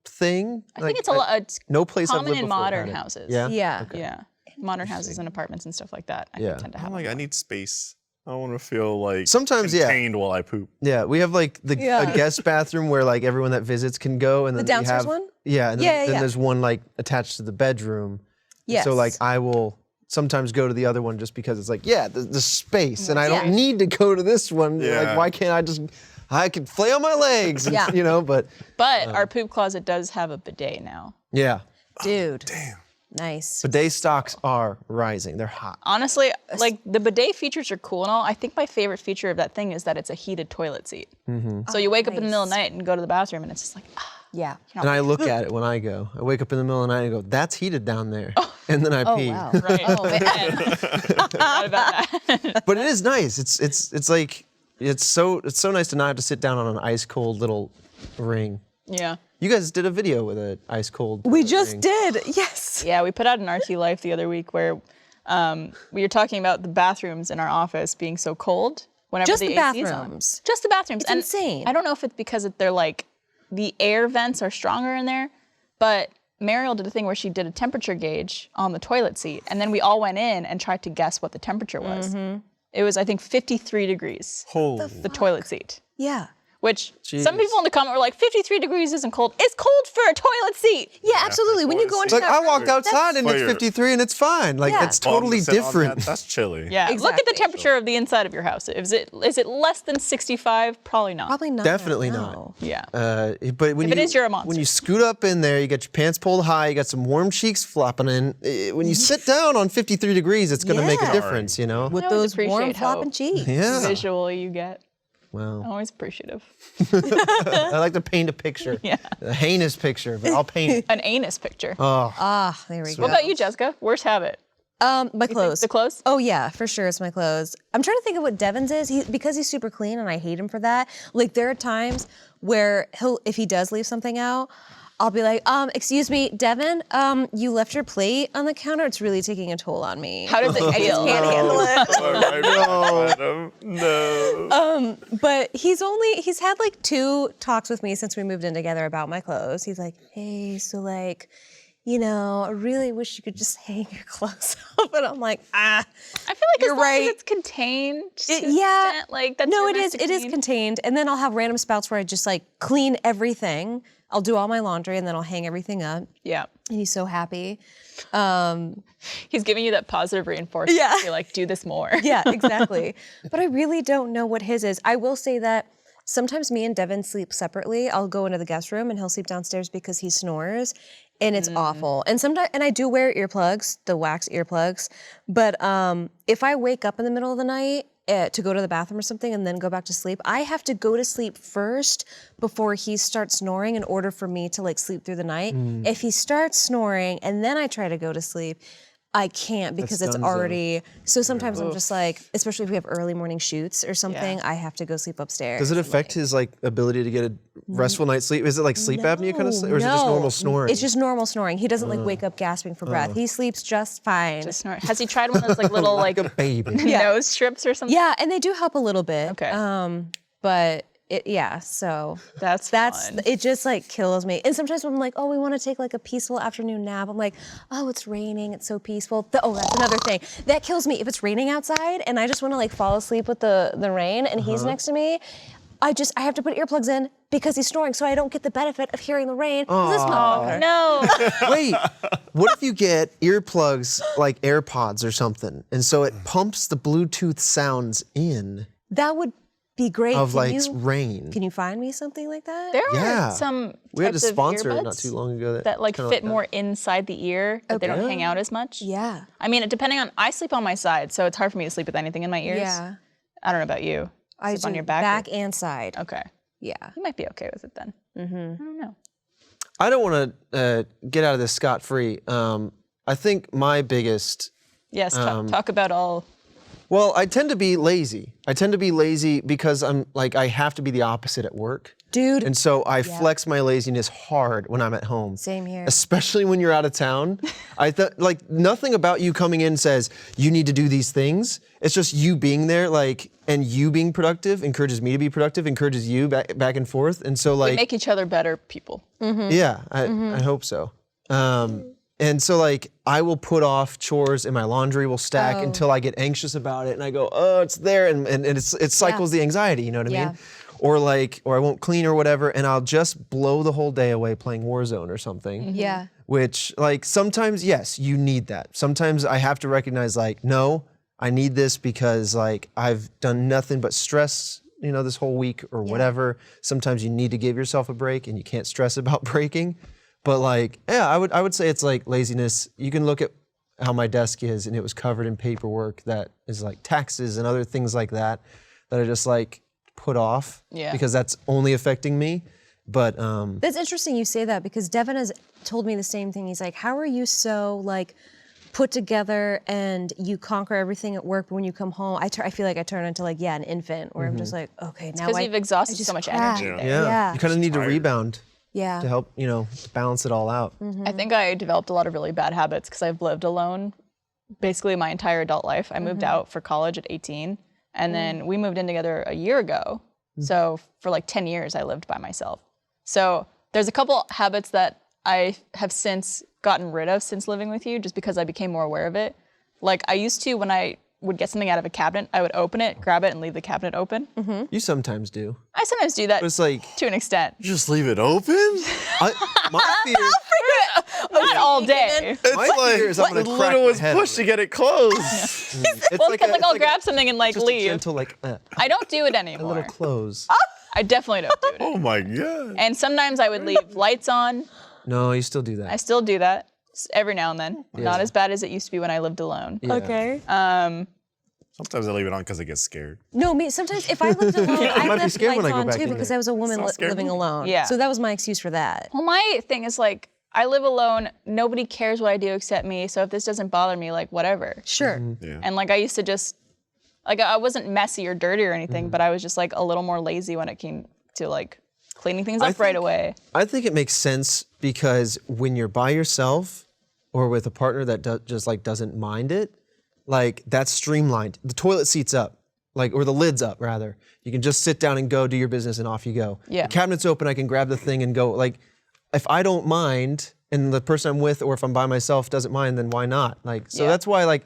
thing? I think it's it's no place I've common lived in before modern had it. houses. Yeah. Yeah. Yeah. Modern houses and apartments and stuff like that. I Yeah. think tend to have I'm like, them. I need space. I don't want to feel like Sometimes, yeah. contained while I poop. Yeah, we have like a Yeah. guest bathroom where like everyone that visits can go, and then The we downstairs have, one? Yeah, and then, Yeah, then yeah. there's one like attached to the bedroom. Yes. So like I will sometimes go to the other one just because it's like the space, and I Yeah. don't need to go to this one. Yeah. Like why can't I could flail my legs, and, Yeah. But Our poop closet does have a bidet now. yeah, Dude. Damn. Nice. bidet stocks are rising. They're hot. Honestly, like the bidet features are cool and all. I think my favorite feature of that thing is that it's a heated toilet seat. So you wake up in the middle of the night and go to the bathroom, and it's just like, Yeah. And I look at it when I go. I wake up in the middle of the night and go, "That's heated down there," and then I Oh pee. wow. right. Oh man. Not about that. But it is nice. It's like it's so nice to not have to sit down on an ice cold little ring. Yeah. You guys did a video with an ice cold. We just ring. did. Yes. Yeah, we put out an RT Life the other week where we were talking about the bathrooms in our office being so cold whenever Just the the AC is on. bathrooms. Just the bathrooms. It's and insane. I don't know if it's because they're like the air vents are stronger in there, but Mariel did a thing where she did a temperature gauge on the toilet seat, and then we all went in and tried to guess what the temperature was. It was, I think, 53 degrees, Holy. the toilet seat. Yeah. Which Jeez. some people in the comment were like, 53 degrees isn't cold. It's cold for a toilet seat. Yeah, absolutely. When you go into Like that I room, walk outside and it's Fire. 53 and it's fine. Like Yeah. it's totally Sit on different. that, that's chilly. Yeah, look at the Exactly. temperature of the inside of your house. Is it less than 65? Probably not. Probably not. Definitely no. not. Yeah. But when If it is, you're a monster. When you scoot up in there, you got your pants pulled high, you got some warm cheeks flopping in. When you sit down on 53 degrees, it's going to make a Yeah. difference, you know? With I always those warm appreciate how- flopping cheeks. Yeah. Visual you get. Well, Always appreciative. I like to paint a picture. Yeah. A heinous picture, but I'll paint it. An anus picture. Ah, there we go. What about you, Jessica? Worst habit? My clothes. The clothes? Oh yeah, for sure, it's my clothes. I'm trying to think of what Devin's is. Because he's super clean, and I hate him for that. Like there are times where if he does leave something out, I'll be like, excuse me, Devin, you left your plate on the counter. It's really taking a toll on me. How does it I just feel? can't handle it. No. But he's had like 2 talks with me since we moved in together about my clothes. He's like, hey, so like, you know, I really wish you could just hang your clothes up. And I'm like, I feel like You're as long right. as it's contained to an yeah. extent, like that's No, your it is. It is contained. contained. And then I'll have random spouts where I just like clean everything. I'll do all my laundry and then I'll hang everything up. Yeah. And he's so happy. He's giving you that positive reinforcement. Yeah. You're like, do this more. Yeah, exactly. But I really don't know what his is. I will say that sometimes me and Devin sleep separately. I'll go into the guest room and he'll sleep downstairs because he snores. And it's awful. And sometimes, and I do wear earplugs, the wax earplugs. But if I wake up in the middle of the night to go to the bathroom or something and then go back to sleep, I have to go to sleep first before he starts snoring in order for me to like sleep through the night. If he starts snoring and then I try to go to sleep, I can't because it's dunzo. already. So sometimes I'm just like, especially if we have early morning shoots or something, I have to go sleep upstairs. Does it affect his like ability to get a restful night's sleep? Is it like sleep apnea kind of sleep, or is it just normal snoring? It's just normal snoring. He doesn't like wake up gasping for breath. He sleeps just fine. Just snort. Has he tried one of those like little like a baby. nose strips or something? Yeah, and they do help a little bit. Okay. But so That's fun. it just like kills me. And sometimes when I'm like, oh, we want to take like a peaceful afternoon nap, I'm like, oh, it's raining, it's so peaceful. That's another thing. That kills me. If it's raining outside and I just want to like fall asleep with the rain and he's next to me, I have to put earplugs in because he's snoring so I don't get the benefit of hearing the rain. This motherfucker. No. Wait, what if you get earplugs like AirPods or something, and so it pumps the Bluetooth sounds in That would be great. of like rain? Can you find me something like that? There Yeah. are some We had a types of sponsor earbuds not too long ago that like kinda fit that. more inside the ear, that they don't hang out as much. Yeah. I mean, depending on, I sleep on my side, so it's hard for me to sleep with anything in my ears. Yeah. I don't know about you. I Sleep on do your back? or- and side. Okay. Yeah. You might be okay with it then. I don't know. I don't want to get out of this scot-free. I think my biggest. Yes, talk about all. Well, I tend to be lazy. I tend to be lazy because I'm like, I have to be the opposite at work. Dude. And so I flex my laziness hard when I'm at home. Same here. Especially when you're out of town. I thought like nothing about you coming in says you need to do these things. It's just you being there, like, and you being productive encourages me to be productive, encourages you back and forth. And so like We make each other better people. yeah, I hope so. And so like I will put off chores and my laundry will stack until I get anxious about it and I go, oh, it's there, and it cycles the anxiety, you know what I mean? Or I won't clean or whatever, and I'll just blow the whole day away playing Warzone or something. Yeah. Which like sometimes, yes, you need that. Sometimes I have to recognize like, no, I need this because like I've done nothing but stress, this whole week or whatever. Sometimes you need to give yourself a break and you can't stress about breaking. But like, yeah, I would say it's like laziness. You can look at how my desk is and it was covered in paperwork that is like taxes and other things like that I just like put off because that's only affecting me. But That's interesting you say that because Devin has told me the same thing. He's like, how are you so like put together and you conquer everything at work, but when you come home, I feel like I turn into like, an infant where I'm just like, okay, now Because you've exhausted just so much crack. energy. yeah, you kind of need to rebound Yeah. to help, balance it all out. I think I developed a lot of really bad habits because I've lived alone basically my entire adult life. I moved out for college at 18, and then we moved in together a year ago. So for like 10 years, I lived by myself. So there's a couple habits that I have since gotten rid of since living with you, just because I became more aware of it. Like I used to, when I would get something out of a cabinet, I would open it, grab it, and leave the cabinet open. You sometimes do. I sometimes do that But it's like, to an extent. Just leave it open? my fear, Not all day. It's my fear is I'm like gonna crack little my was head pushed on to get it closed. It's Well, because it's I'll a- grab something and like just a leave. gentle like I don't do it a anymore. little close. I definitely don't do it. Oh my God. And sometimes I would leave lights on. No, you still do that. I still do that every now and then. Not as bad as it used to be when I lived alone. Yeah. Okay. Sometimes I leave it on because I get scared. No, me. Sometimes if I lived alone, I might be left scared when lights I go on back too in because there. I was a woman Sounds scary. living alone. Yeah. So that was my excuse for that. Well, my thing is like, I live alone. Nobody cares what I do except me. So if this doesn't bother me, like whatever. Sure. Yeah. And like I used to just, like I wasn't messy or dirty or anything, but I was just like a little more lazy when it came to like cleaning things up right think- away. I think it makes sense because when you're by yourself or with a partner that just like doesn't mind it, like that's streamlined. The toilet seat's up, like, or the lid's up rather. You can just sit down and go do your business and off you go. Yeah. The cabinet's open, I can grab the thing and go. Like, if I don't mind and the person I'm with or if I'm by myself doesn't mind, then why not? Like, so Yeah. that's why like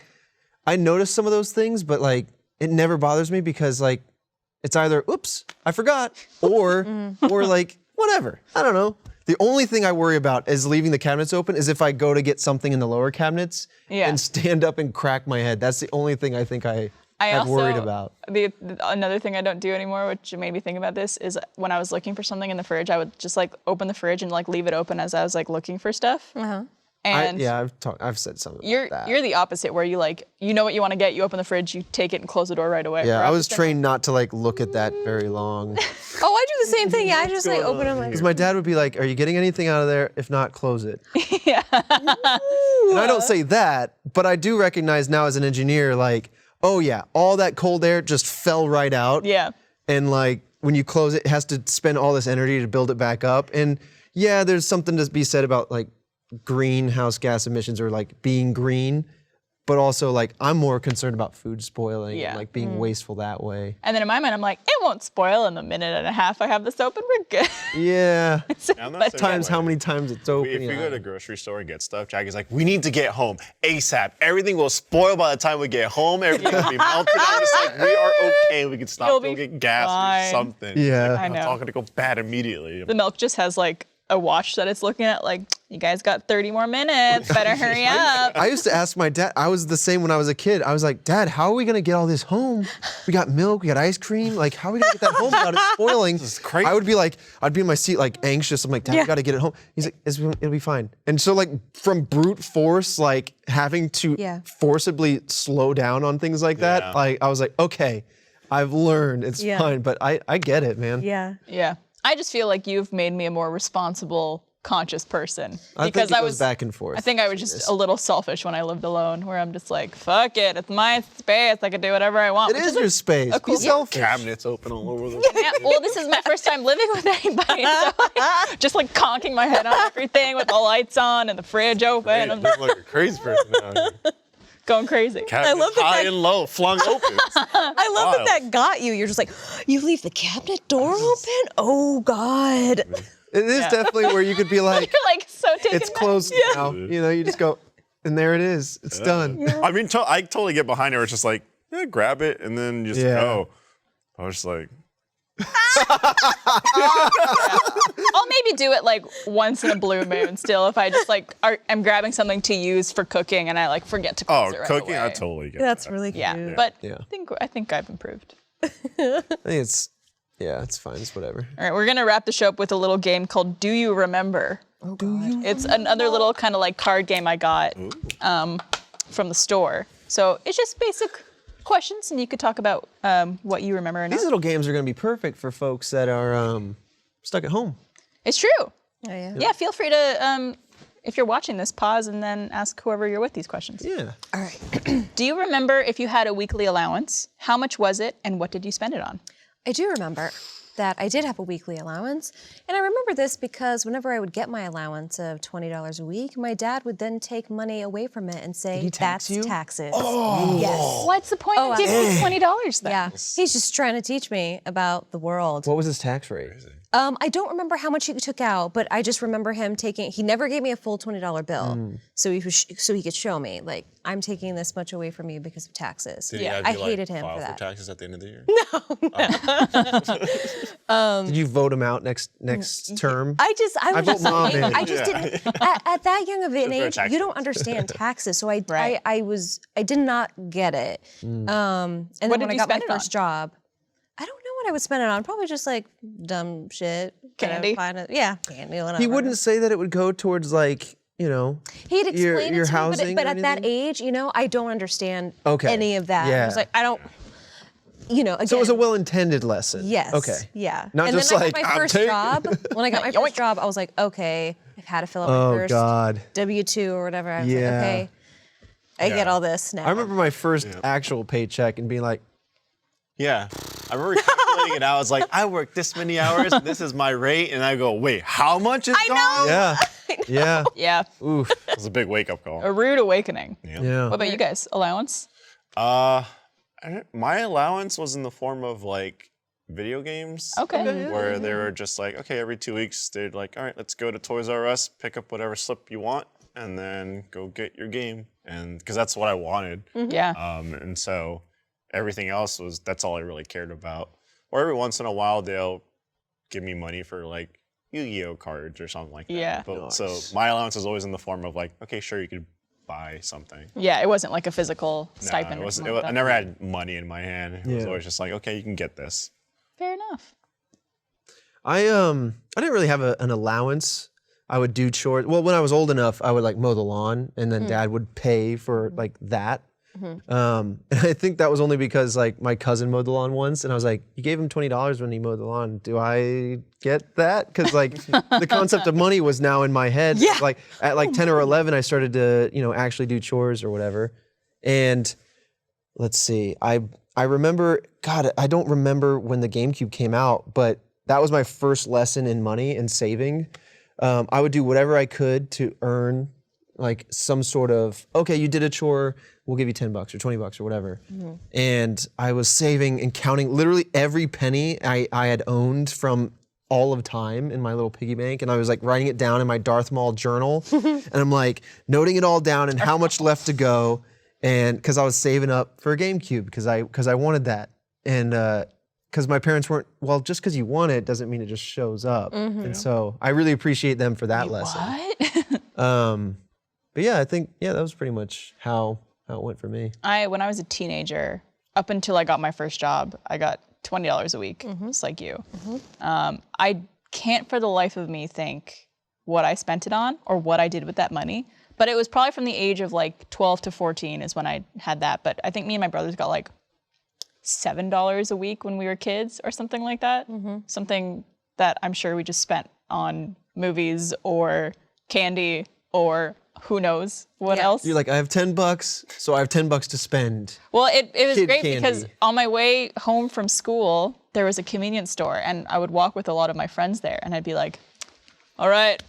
I notice some of those things, but like it never bothers me because like it's either oops, I forgot, or like whatever. I don't know. The only thing I worry about is leaving the cabinets open is if I go to get something in the lower cabinets Yeah. and stand up and crack my head. That's the only thing I think I have also, worried about. Another thing I don't do anymore, which made me think about this, is when I was looking for something in the fridge, I would just like open the fridge and like leave it open as I was like looking for stuff. And I've said something you're about that. you're the opposite, where you like, you know what you want to get, you open the fridge, you take it and close the door right away. Yeah, Where I I'm was just trained not to like look at that very long. Oh, I do the same thing. Yeah, I just like open them like. Because my dad would be like, "Are you getting anything out of there? If not, close it." Yeah. And I don't say that, but I do recognize now as an engineer, like, oh yeah, all that cold air just fell right out. Yeah. And like when you close it, it has to spend all this energy to build it back up. And yeah, there's something to be said about like greenhouse gas emissions or like being green. But also, like, I'm more concerned about food spoiling and, like, being wasteful that way. And then in my mind, I'm like, it won't spoil in the minute and a half I have this open. We're good. Yeah. I'm not saying Times that how way. many times it's open. If we go to the grocery store and get stuff, Jackie's like, we need to get home ASAP. Everything will spoil by the time we get home. Everything will be melted. I'm just like, we are okay. We can stop, You'll go be get gas fine. or something. Yeah. Like, I know. It's all going to go bad immediately. The milk just has like a watch that it's looking at, like, you guys got 30 more minutes. Better hurry up. I used to ask my dad, I was the same when I was a kid. I was like, Dad, how are we going to get all this home? We got milk, we got ice cream. Like, how are we going to get that home without it spoiling? This is crazy. I would be like, I'd be in my seat, like, anxious. I'm like, Dad, we got to get it home. He's like, it'll be fine. And so, like, from brute force, like, having to forcibly slow down on things like that, Yeah. like, I was like, okay, I've learned. It's fine. But I get it, man. Yeah. Yeah. I just feel like you've made me a more responsible, conscious person. I think it goes back and forth. I think I was just a little selfish when I lived alone, where I'm just like, fuck it, it's my space, I can do whatever I want. It is your space. a cool- Be selfish. Cabinets open all over the Yeah, well, this is my first time living with anybody, so like, just like conking my head on everything with the lights on and the fridge open. I'm Look like a crazy person out here. going crazy. Cabinets love that high that- and low, flung open. I love Wild. that got you. You're just like, you leave the cabinet door open? Oh, God. It is definitely where you could be like, You're like so taken it's back. closed now. You know, you just go, and there it is. It's done. I mean, I totally get behind it where it's just like, yeah, grab it and then just go. I was just like, I'll maybe do it like once in a blue moon still if I just like I'm grabbing something to use for cooking and I like forget to close it right cooking, away. I totally get That's that. really cute. Yeah, but Yeah. I think I've improved. I think it's fine. It's whatever. All right, we're gonna wrap the show up with a little game called Do You Remember? Oh God. It's another little kind of like card game I got from the store. So it's just basic questions, and you could talk about what you remember or not. These little games are going to be perfect for folks that are stuck at home. It's true. Oh, yeah. Yeah, feel free to, if you're watching this, pause and then ask whoever you're with these questions. Yeah. All right. Do you remember if you had a weekly allowance? How much was it, and what did you spend it on? I do remember that I did have a weekly allowance. And I remember this because whenever I would get my allowance of $20 a week, my dad would then take money away from it and say, he tax that's you? taxes. Oh. Yes. What's the point of giving me $20 then? Yeah. He's just trying to teach me about the world. What was his tax rate? I don't remember how much he took out, but I just remember him he never gave me a full $20 bill. So he could show me, like, I'm taking this much away from you because of taxes. Did he have I you, like, hated him file for that. taxes at the end of the year? Did you vote him out next term? I I was vote just, mom in. I just didn't, at that young of an for a age, tax you don't understand taxes. So I did not get it. And then What when did I you got my spend it on? first job, I don't know what I would spend it on. Probably just like dumb shit. Candy? Candy, whatever. He wouldn't say that it would go towards like, you know, He'd explain your it to me, housing but or at that anything? age, I don't understand Okay. any of that. Yeah. I was like, I don't, again. So it was a well-intended lesson. Yes. Okay. Yeah. Not and just then like, I got my I'm first taking- job. When I got my first job, I was like, okay, I've had to fill out my Oh first God. W-2 or whatever. I was Yeah. like, okay, I get all this now. I remember my first actual paycheck and being like, Yeah. I remember calculating it out. I was like, I worked this many hours, and this is my rate. And I go, wait, how much is gone? yeah, yeah, Yeah, oof, It was a big wake-up call. a rude awakening. yeah. What about you guys? Allowance? My allowance was in the form of like video games. Okay. Where they were just like, okay, every 2 weeks they'd like, all right, let's go to Toys R Us, pick up whatever slip you want, and then go get your game. And because that's what I wanted. Yeah. And so everything else that's all I really cared about. Or every once in a while they'll give me money for like Yu-Gi-Oh cards or something like that. Yeah. But, so my allowance is always in the form of like, okay, sure, you could buy something. Yeah, it wasn't like a physical Nah, stipend. it or was, something like I that. never had money in my hand. It was Yeah. always just like, okay, you can get this. Fair enough. I didn't really have an allowance. I would do chores. Well, when I was old enough, I would like mow the lawn, and then Dad would pay for like that. And I think that was only because like my cousin mowed the lawn once, and I was like, "You gave him $20 when he mowed the lawn. Do I get that?" Because like the concept of money was now in my head. Yeah. Like at like 10 or 11, I started to actually do chores or whatever. And let's see, I remember, God, I don't remember when the GameCube came out, but that was my first lesson in money and saving. I would do whatever I could to earn like some sort of, okay, you did a chore, we'll give you $10 or $20 or whatever. And I was saving and counting literally every penny I had owned from all of time in my little piggy bank. And I was like writing it down in my Darth Maul journal. And I'm like noting it all down and how much left to go. And because I was saving up for a GameCube because I wanted that. And because my parents weren't, well, just because you want it doesn't mean it just shows up. And so I really appreciate them for that lesson. What? But yeah, I think, that was pretty much how it went for me. When I was a teenager, up until I got my first job, I got $20 a week, just like you. I can't for the life of me think what I spent it on or what I did with that money. But it was probably from the age of like 12 to 14 is when I had that. But I think me and my brothers got like $7 a week when we were kids or something like that. Something that I'm sure we just spent on movies or candy or who knows what else. You're like, I have $10, so I have $10 to spend. Well, it was Kid great candy. because on my way home from school, there was a convenience store and I would walk with a lot of my friends there and I'd be like, all right,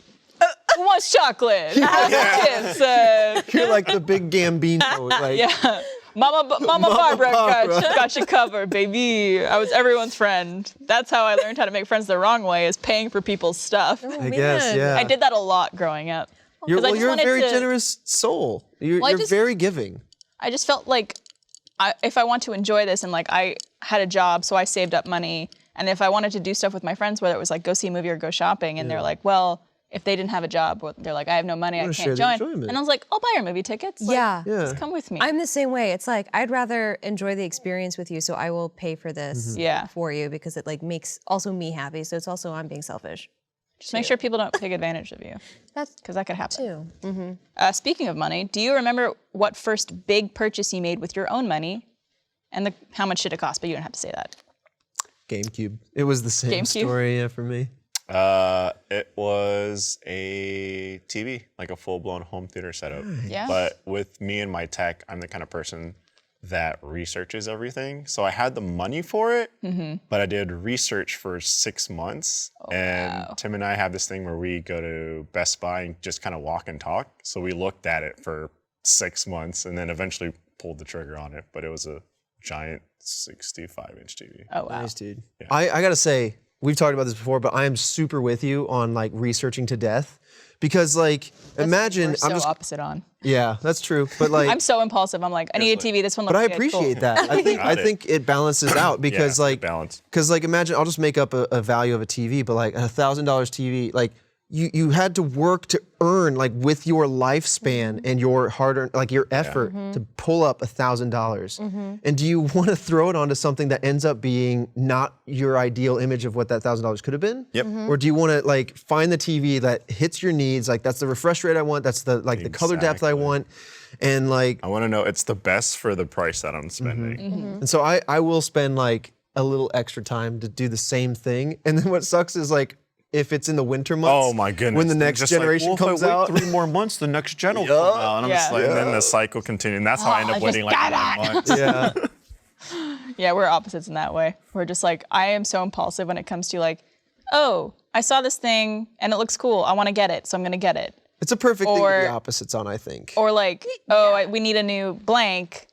who wants chocolate? Chips? You're like the big Gambino. Like, Yeah. Mama Barbara got you covered, baby. I was everyone's friend. That's how I learned how to make friends the wrong way, is paying for people's stuff. I guess, yeah. I did that a lot growing up. You're I just a wanted very to- generous soul. You're just- very giving. I just felt like if I want to enjoy this and like I had a job, so I saved up money. And if I wanted to do stuff with my friends, whether it was like go see a movie or go shopping, and they're like, well, if they didn't have a job, they're like, I have no money, I wanna can't share the join. enjoyment. And I was like, I'll buy your movie tickets. Like, Yeah. just come with me. I'm the same way. It's like I'd rather enjoy the experience with you, so I will pay for this for you because it like makes also me happy. So it's also I'm being selfish. Just make sure people don't take advantage of you, That's because that could happen. too. Speaking of money, do you remember what first big purchase you made with your own money, and how much did it cost? But you don't have to say that. GameCube. It was the same GameCube? story, for me. It was a TV, like a full-blown home theater setup. Yeah. But with me and my tech, I'm the kind of person that researches everything. So I had the money for it, but I did research for 6 months. Tim and I have this thing where we go to Best Buy and just kind of walk and talk. So we looked at it for 6 months and then eventually pulled the trigger on it. But it was a giant 65-inch TV. Oh, wow. Nice, dude. Yeah. I gotta say, we've talked about this before, but I am super with you on like researching to death. Because like, imagine, We're so I'm just, opposite on. yeah, that's true. But like, I'm so impulsive. I'm like, I need a TV. This one looks but I good. appreciate Cool. that. I think it balances out because Yeah, like, balance. because like imagine I'll just make up a value of a TV, but like $1,000 TV, like you had to work to earn like with your lifespan and your hard-earned like your effort to pull up $1,000. And do you want to throw it onto something that ends up being not your ideal image of what that $1,000 could have been? Yep. Or do you want to like find the TV that hits your needs? Like that's the refresh rate I want. That's the like the color depth I Exactly. want. And like, I want to know it's the best for the price that I'm spending. and so I will spend like a little extra time to do the same thing. And then what sucks is like, if it's in the winter months, Oh my goodness! when the They're next just generation like, well, comes if I out, wait 3 more months, the next gen will come out. And I'm just Yeah. like, and then the cycle continues. And that's how I end up waiting like 9 months. yeah, Yeah, we're opposites in that way. We're just like, I am so impulsive when it comes to like, oh, I saw this thing and it looks cool. I want to get it, so I'm gonna get it. it's a perfect thing to Or- be opposites on, I think. Or like, we need a new blank.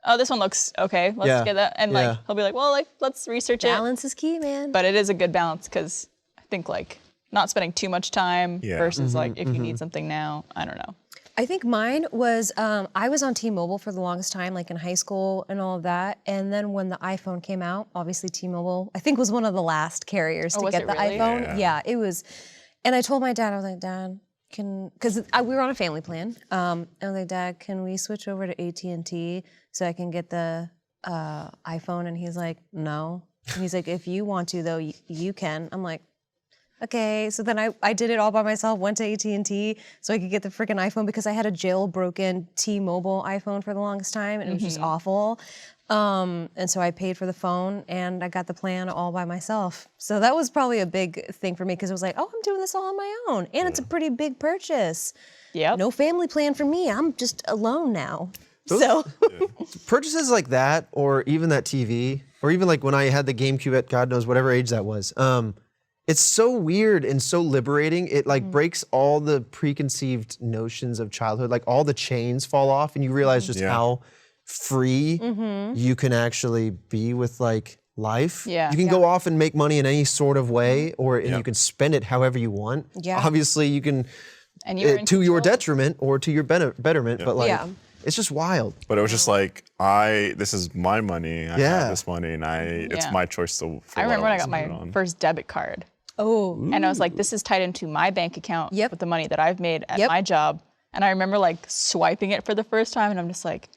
Oh, this one looks okay. Let's Yeah. get that. And Yeah. like, he'll be like, well, like, let's research it. Balance is key, man. But it is a good balance because I think like not spending too much time Yeah. versus like if you need something now. I don't know. I think mine was, I was on T-Mobile for the longest time, like in high school and all of that. And then when the iPhone came out, obviously T-Mobile, I think was one of the last carriers to was get it the really? iPhone. Yeah, it was. And I told my dad, I was like, Dad, because we were on a family plan. And I was like, Dad, can we switch over to AT&T so I can get the iPhone? And he's like, no. And he's like, if you want to though, you can. I'm like, okay. So then I did it all by myself, went to AT&T so I could get the freaking iPhone because I had a jailbroken T-Mobile iPhone for the longest time and it was just awful. And so I paid for the phone and I got the plan all by myself. So that was probably a big thing for me because it was like, oh, I'm doing this all on my own. And it's a pretty big purchase. Yep. No family plan for me. I'm just alone now. Purchases like that, or even that TV, or even like when I had the GameCube at God knows whatever age that was. It's so weird and so liberating. It like breaks all the preconceived notions of childhood. Like all the chains fall off, and you realize just how free you can actually be with like life. Yeah. You can go off and make money in any sort of way, or and you can spend it however you want. Yeah. Obviously, you can And you're in to your control. detriment or to your betterment. But like, it's just wild. But it was just like, this is my money. I have this money, and it's my choice to. I remember when I got my first debit card. Oh. And I was like, this is tied into my bank account with the money that I've made at Yep. my job. And I remember like swiping it for the first time, and I'm just like,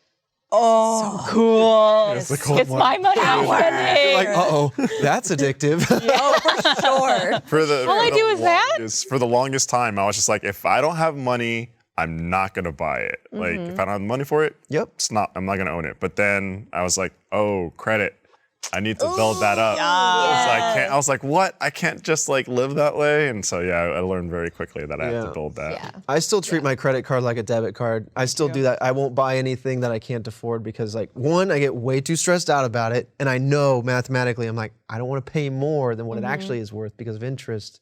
oh, so cool. It's my money. I'm spending. Like, uh-oh, that's addictive. Oh, for sure. All I do is that? For the longest time, I was just like, if I don't have money, I'm not gonna buy it. Like, if I don't have the money for it, I'm not gonna own it. But then I was like, oh, credit. I need to build that up. So I was like, what? I can't just like live that way. And so I learned very quickly that I have to build that. Yeah. I still treat my credit card like a debit card. I still do that. I won't buy anything that I can't afford because like, one, I get way too stressed out about it. And I know mathematically, I'm like, I don't want to pay more than what it actually is worth because of interest.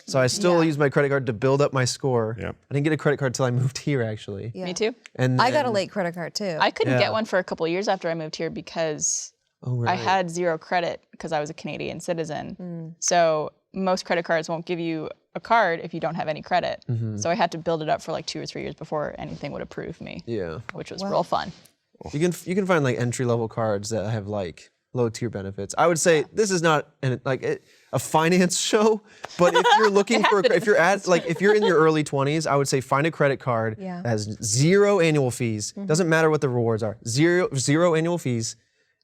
So I still use my credit card to build up my score. Yep. I didn't get a credit card till I moved here actually. Yeah. Me too. And I got a late credit card too. I couldn't get one for a couple of years after I moved here because I had zero credit because I was a Canadian citizen. So most credit cards won't give you a card if you don't have any credit. So I had to build it up for like 2 or 3 years before anything would approve me. Yeah. Which was real fun. You can find like entry level cards that have like low tier benefits. I would say this is not a finance show, but if you're looking for if you're in your early 20s, I would say find a credit card that has 0 annual fees. Doesn't matter what the rewards are. Zero annual fees.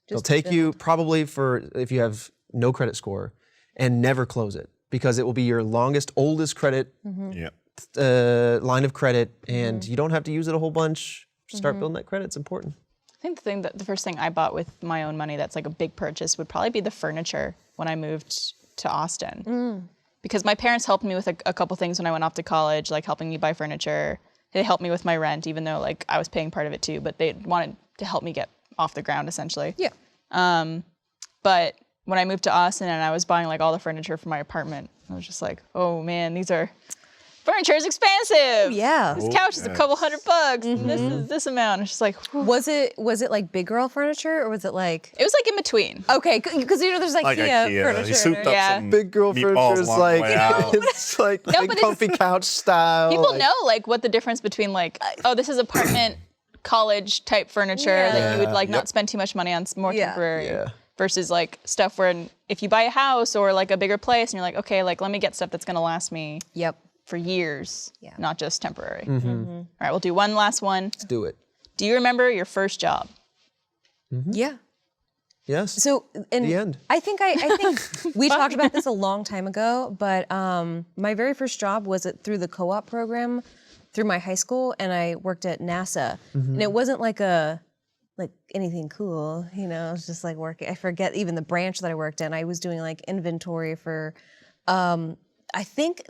They'll take you probably for if you have no credit score and never close it because it will be your oldest credit line of credit and you don't have to use it a whole bunch. Start building that credit. It's important. I think the first thing I bought with my own money that's like a big purchase would probably be the furniture when I moved to Austin. Because my parents helped me with a couple things when I went off to college, like helping me buy furniture. They helped me with my rent, even though like I was paying part of it too, but they wanted to help me get off the ground essentially. Yeah. But when I moved to Austin and I was buying like all the furniture for my apartment, I was just like, oh man, furniture is expensive. Yeah. This couch is a couple $100 and this is this amount. It's just like, whew. Was it like big girl furniture or was it like? It was like in between. Okay, because there's like IKEA furniture. He souped up some Big girl meatballs furniture is along the like way out. it's like No, big but comfy couch style. People like, know like what the difference between like, oh, this is apartment college type furniture that you would like not spend too much money on, more temporary versus like stuff where if you buy a house or like a bigger place and you're like, okay, like let me get stuff that's gonna last me for years, not just temporary. All right, we'll do one last one. Let's do it. Do you remember your first job? Yeah. Yes. So in The end. I think we talked about this a long time ago, but my very first job was through the co-op program through my high school, and I worked at NASA, and it wasn't like anything cool, you know. It was just like working. I forget even the branch that I worked in. I was doing like inventory for. I think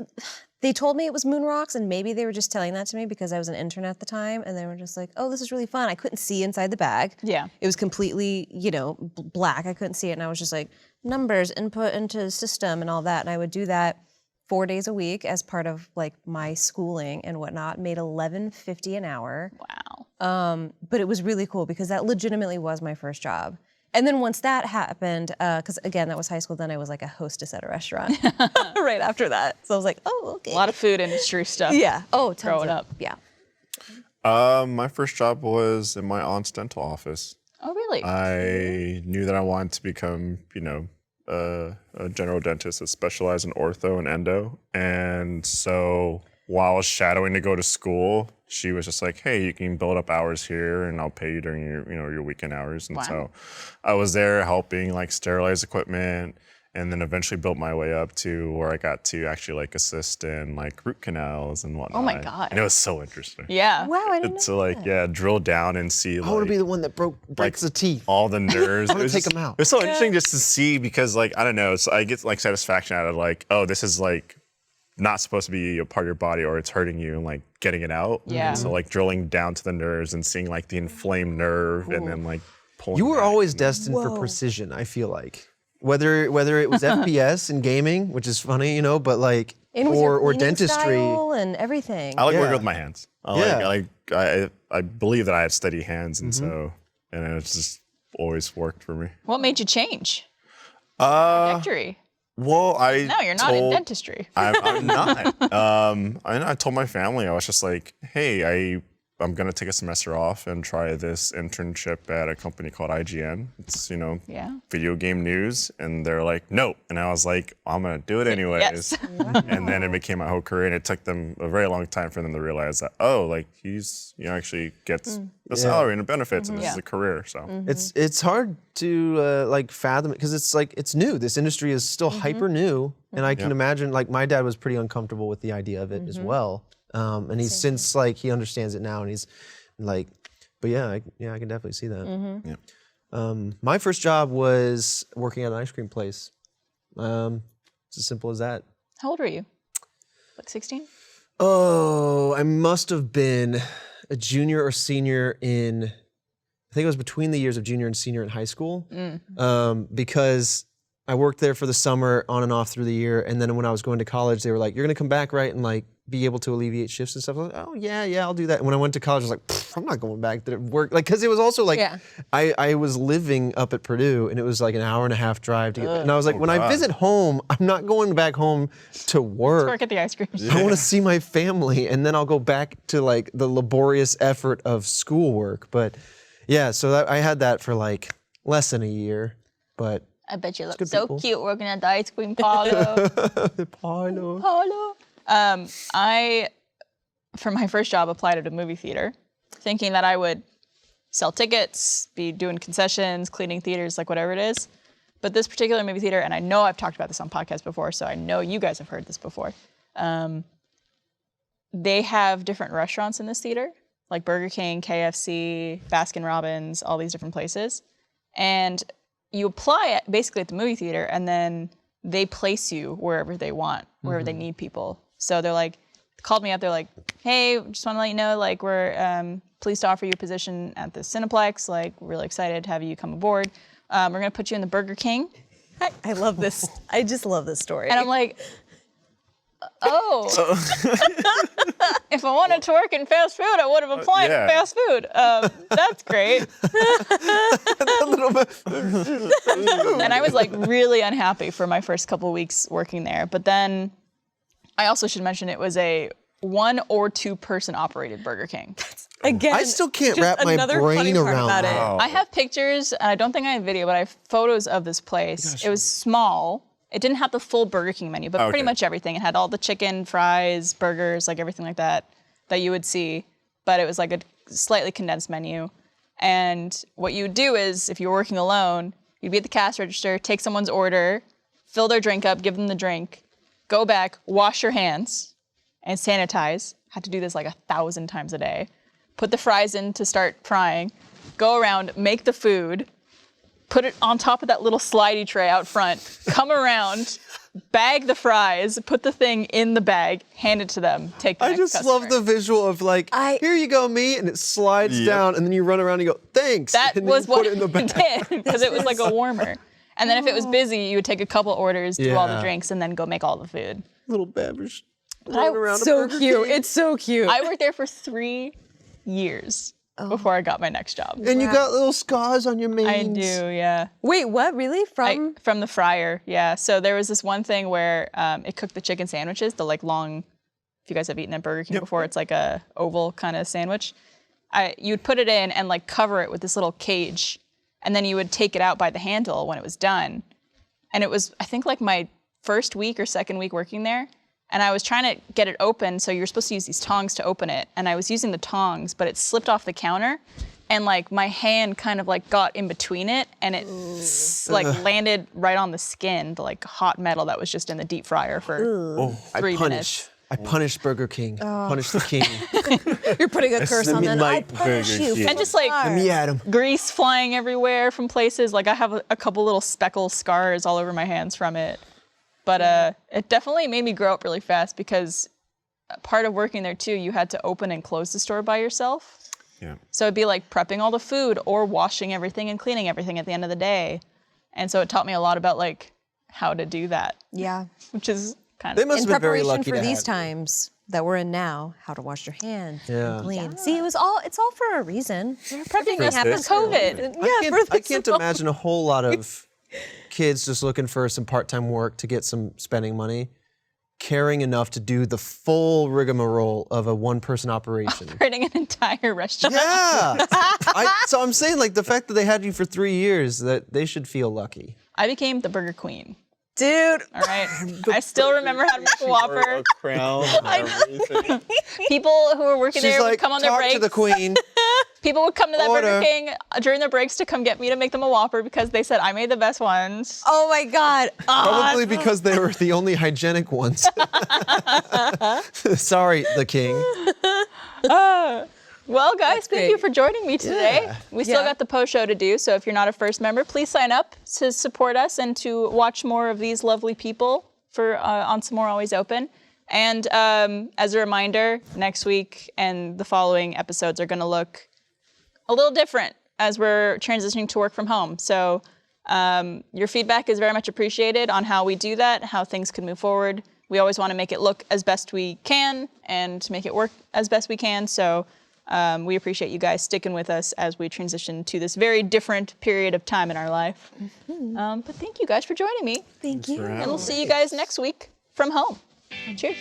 they told me it was moon rocks, and maybe they were just telling that to me because I was an intern at the time, and they were just like, "Oh, this is really fun." I couldn't see inside the bag. Yeah, it was completely, black. I couldn't see it, and I was just like numbers input into the system and all that, and I would do that 4 days a week as part of like my schooling and whatnot. Made $11.50 an hour. Wow. But it was really cool because that legitimately was my first job. And then once that happened, because again, that was high school, then I was like a hostess at a restaurant right after that. So I was like, oh, okay. A lot of food industry stuff. Yeah. Oh, tons growing of, up. Yeah. My first job was in my aunt's dental office. Oh, really? I knew that I wanted to become, a general dentist that specialized in ortho and endo. And so while I was shadowing to go to school, she was just like, hey, you can build up hours here and I'll pay you during your weekend hours. And so I was there helping like sterilize equipment and then eventually built my way up to where I got to actually like assist in like root canals and whatnot. Oh my God. And it was so interesting. Yeah. Wow, I didn't know To like, yeah, drill down and see I want to like be the one that breaks the teeth. all the nerves. I wanna take 'em out. It's so interesting just to see because like, I don't know, so I get like satisfaction out of like, oh, this is like not supposed to be a part of your body or it's hurting you and like getting it out. Yeah. And so like drilling down to the nerves and seeing like the inflamed nerve and then like pulling You were back. always destined for precision, I feel like. Whether it was FPS and gaming, which is funny, you know, but like, And with your or cleaning dentistry. style and everything. I like Yeah. working with my hands. I believe that I have steady hands and so, and it's just always worked for me. What made you change? Trajectory. Well, No, you're not in dentistry. I'm not. I told my family, I was just like, hey, I'm gonna take a semester off and try this internship at a company called IGN. It's, video game news. And they're like, no. And I was like, I'm gonna do it anyways. Yes. And then it became my whole career. And it took them a very long time for them to realize that, oh, like he's, actually gets the salary and the benefits and this is a career. So It's hard to like fathom it because it's like it's new. This industry is still hyper new, and I can imagine like my dad was pretty uncomfortable with the idea of it as well. And he's since like he understands it now, and he's like, but yeah, I can definitely see that. yeah. My first job was working at an ice cream place. It's as simple as that. How old were you? Like 16? Oh, I must have been a junior or senior in, I think it was between the years of junior and senior in high school, because I worked there for the summer on and off through the year. And then when I was going to college, they were like, you're going to come back, right? And like be able to alleviate shifts and stuff. I was like, oh yeah, I'll do that. And when I went to college, I was like, I'm not going back to work. Like, cause it was also like, I was living up at Purdue and it was like an hour and a half drive to get there. And I was like, when I visit home, I'm not going back home to work. Work at the ice cream shop. I want to see my family, and then I'll go back to like the laborious effort of schoolwork. But yeah, so I had that for like less than a year, but I bet you look good so people. cute working at the ice cream parlor. Paulo. I, for my first job, applied at a movie theater, thinking that I would sell tickets, be doing concessions, cleaning theaters, like whatever it is. But this particular movie theater, and I know I've talked about this on podcasts before, so I know you guys have heard this before. They have different restaurants in this theater, like Burger King, KFC, Baskin Robbins, all these different places. And you apply basically at the movie theater, and then they place you wherever they want, wherever they need people. So they're like, called me up, they're like, hey, just want to let you know, like, we're pleased to offer you a position at the Cineplex. Like, we're really excited to have you come aboard. We're going to put you in the Burger King. I love this. I just love this story. And I'm like, oh. If I wanted to work in fast food, I would have applied yeah. in fast food. That's great. And I was like really unhappy for my first couple weeks working there. But then I also should mention it was a 1 or 2 person operated Burger King. Again, I still can't just wrap my another funny brain part around about that. it. I have pictures, and I don't think I have video, but I have photos of this place. It was small. It didn't have the full Burger King menu, but pretty much everything. It had all the chicken, fries, burgers, like everything like that you would see. But it was like a slightly condensed menu. And what you would do is, if you were working alone, you'd be at the cash register, take someone's order, fill their drink up, give them the drink, go back, wash your hands, and sanitize. Had to do this like 1,000 times a day. Put the fries in to start frying, go around, make the food, put it on top of that little slidey tray out front, come around, bag the fries, put the thing in the bag, hand it to them, take the I next just customer. love the visual of like, here you go, meat, and it slides down, and then you run around and you go, thanks. That and then was you what put it in the bag. did, because it was like a warmer. And then if it was busy, you would take a couple orders, do all the Yeah. drinks, and then go make all the food. Little Babbage running around a So Burger cute. King. It's so cute. I worked there for 3 years before I got my next job. And you got little scars on your I mains. do, yeah. Wait, what? Really? From the fryer, yeah. So there was this one thing where it cooked the chicken sandwiches, the like long, if you guys have eaten at Burger King before, it's like a oval kind of sandwich. You'd put it in and like cover it with this little cage, and then you would take it out by the handle when it was done. And it was, I think, like my first week or second week working there, and I was trying to get it open, so you're supposed to use these tongs to open it, and I was using the tongs, but it slipped off the counter, and like my hand kind of like got in between it, and it like landed right on the skin, the like hot metal that was just in the deep fryer for 3 minutes. I punished Burger King. Punish the king. You're putting a curse on them. I Midnight punish Burger you. King. And just like Let me at him. grease flying everywhere from places. Like I have a couple little speckle scars all over my hands from it. But it definitely made me grow up really fast because part of working there too, you had to open and close the store by yourself. Yeah. So it'd be like prepping all the food or washing everything and cleaning everything at the end of the day. And so it taught me a lot about like how to do that, Yeah. which is kind They of must In have been very preparation lucky for to these have times that we're in now, how to wash your hands Yeah. and clean. See, it's all for a reason. prepping us for this. COVID. I can't imagine a whole lot of kids just looking for some part-time work to get some spending money, caring enough to do the full rigmarole of a one-person operation. Operating an entire restaurant. Yeah. So I'm saying, like, the fact that they had you for 3 years, that they should feel lucky. I became the Burger Queen. Dude. All right. I still remember how to make a Whopper. Crown. Everything. People who were working She's there would like, come on their talk breaks. to the queen. People would come to that Burger Order. King during their breaks to come get me to make them a Whopper because they said I made the best ones. Oh my God. Probably because they were the only hygienic ones. Sorry, the king. Well, guys, thank you for joining me today. Yeah. We still Yeah. got the post show to do, so if you're not a first member, please sign up to support us and to watch more of these lovely people for on Some More Always Open. And as a reminder, next week and the following episodes are going to look a little different as we're transitioning to work from home. So your feedback is very much appreciated on how we do that, how things could move forward. We always want to make it look as best we can and to make it work as best we can. So we appreciate you guys sticking with us as we transition to this very different period of time in our life. But thank you guys for joining me. Thank you. And we'll see you guys next week from home. Cheers.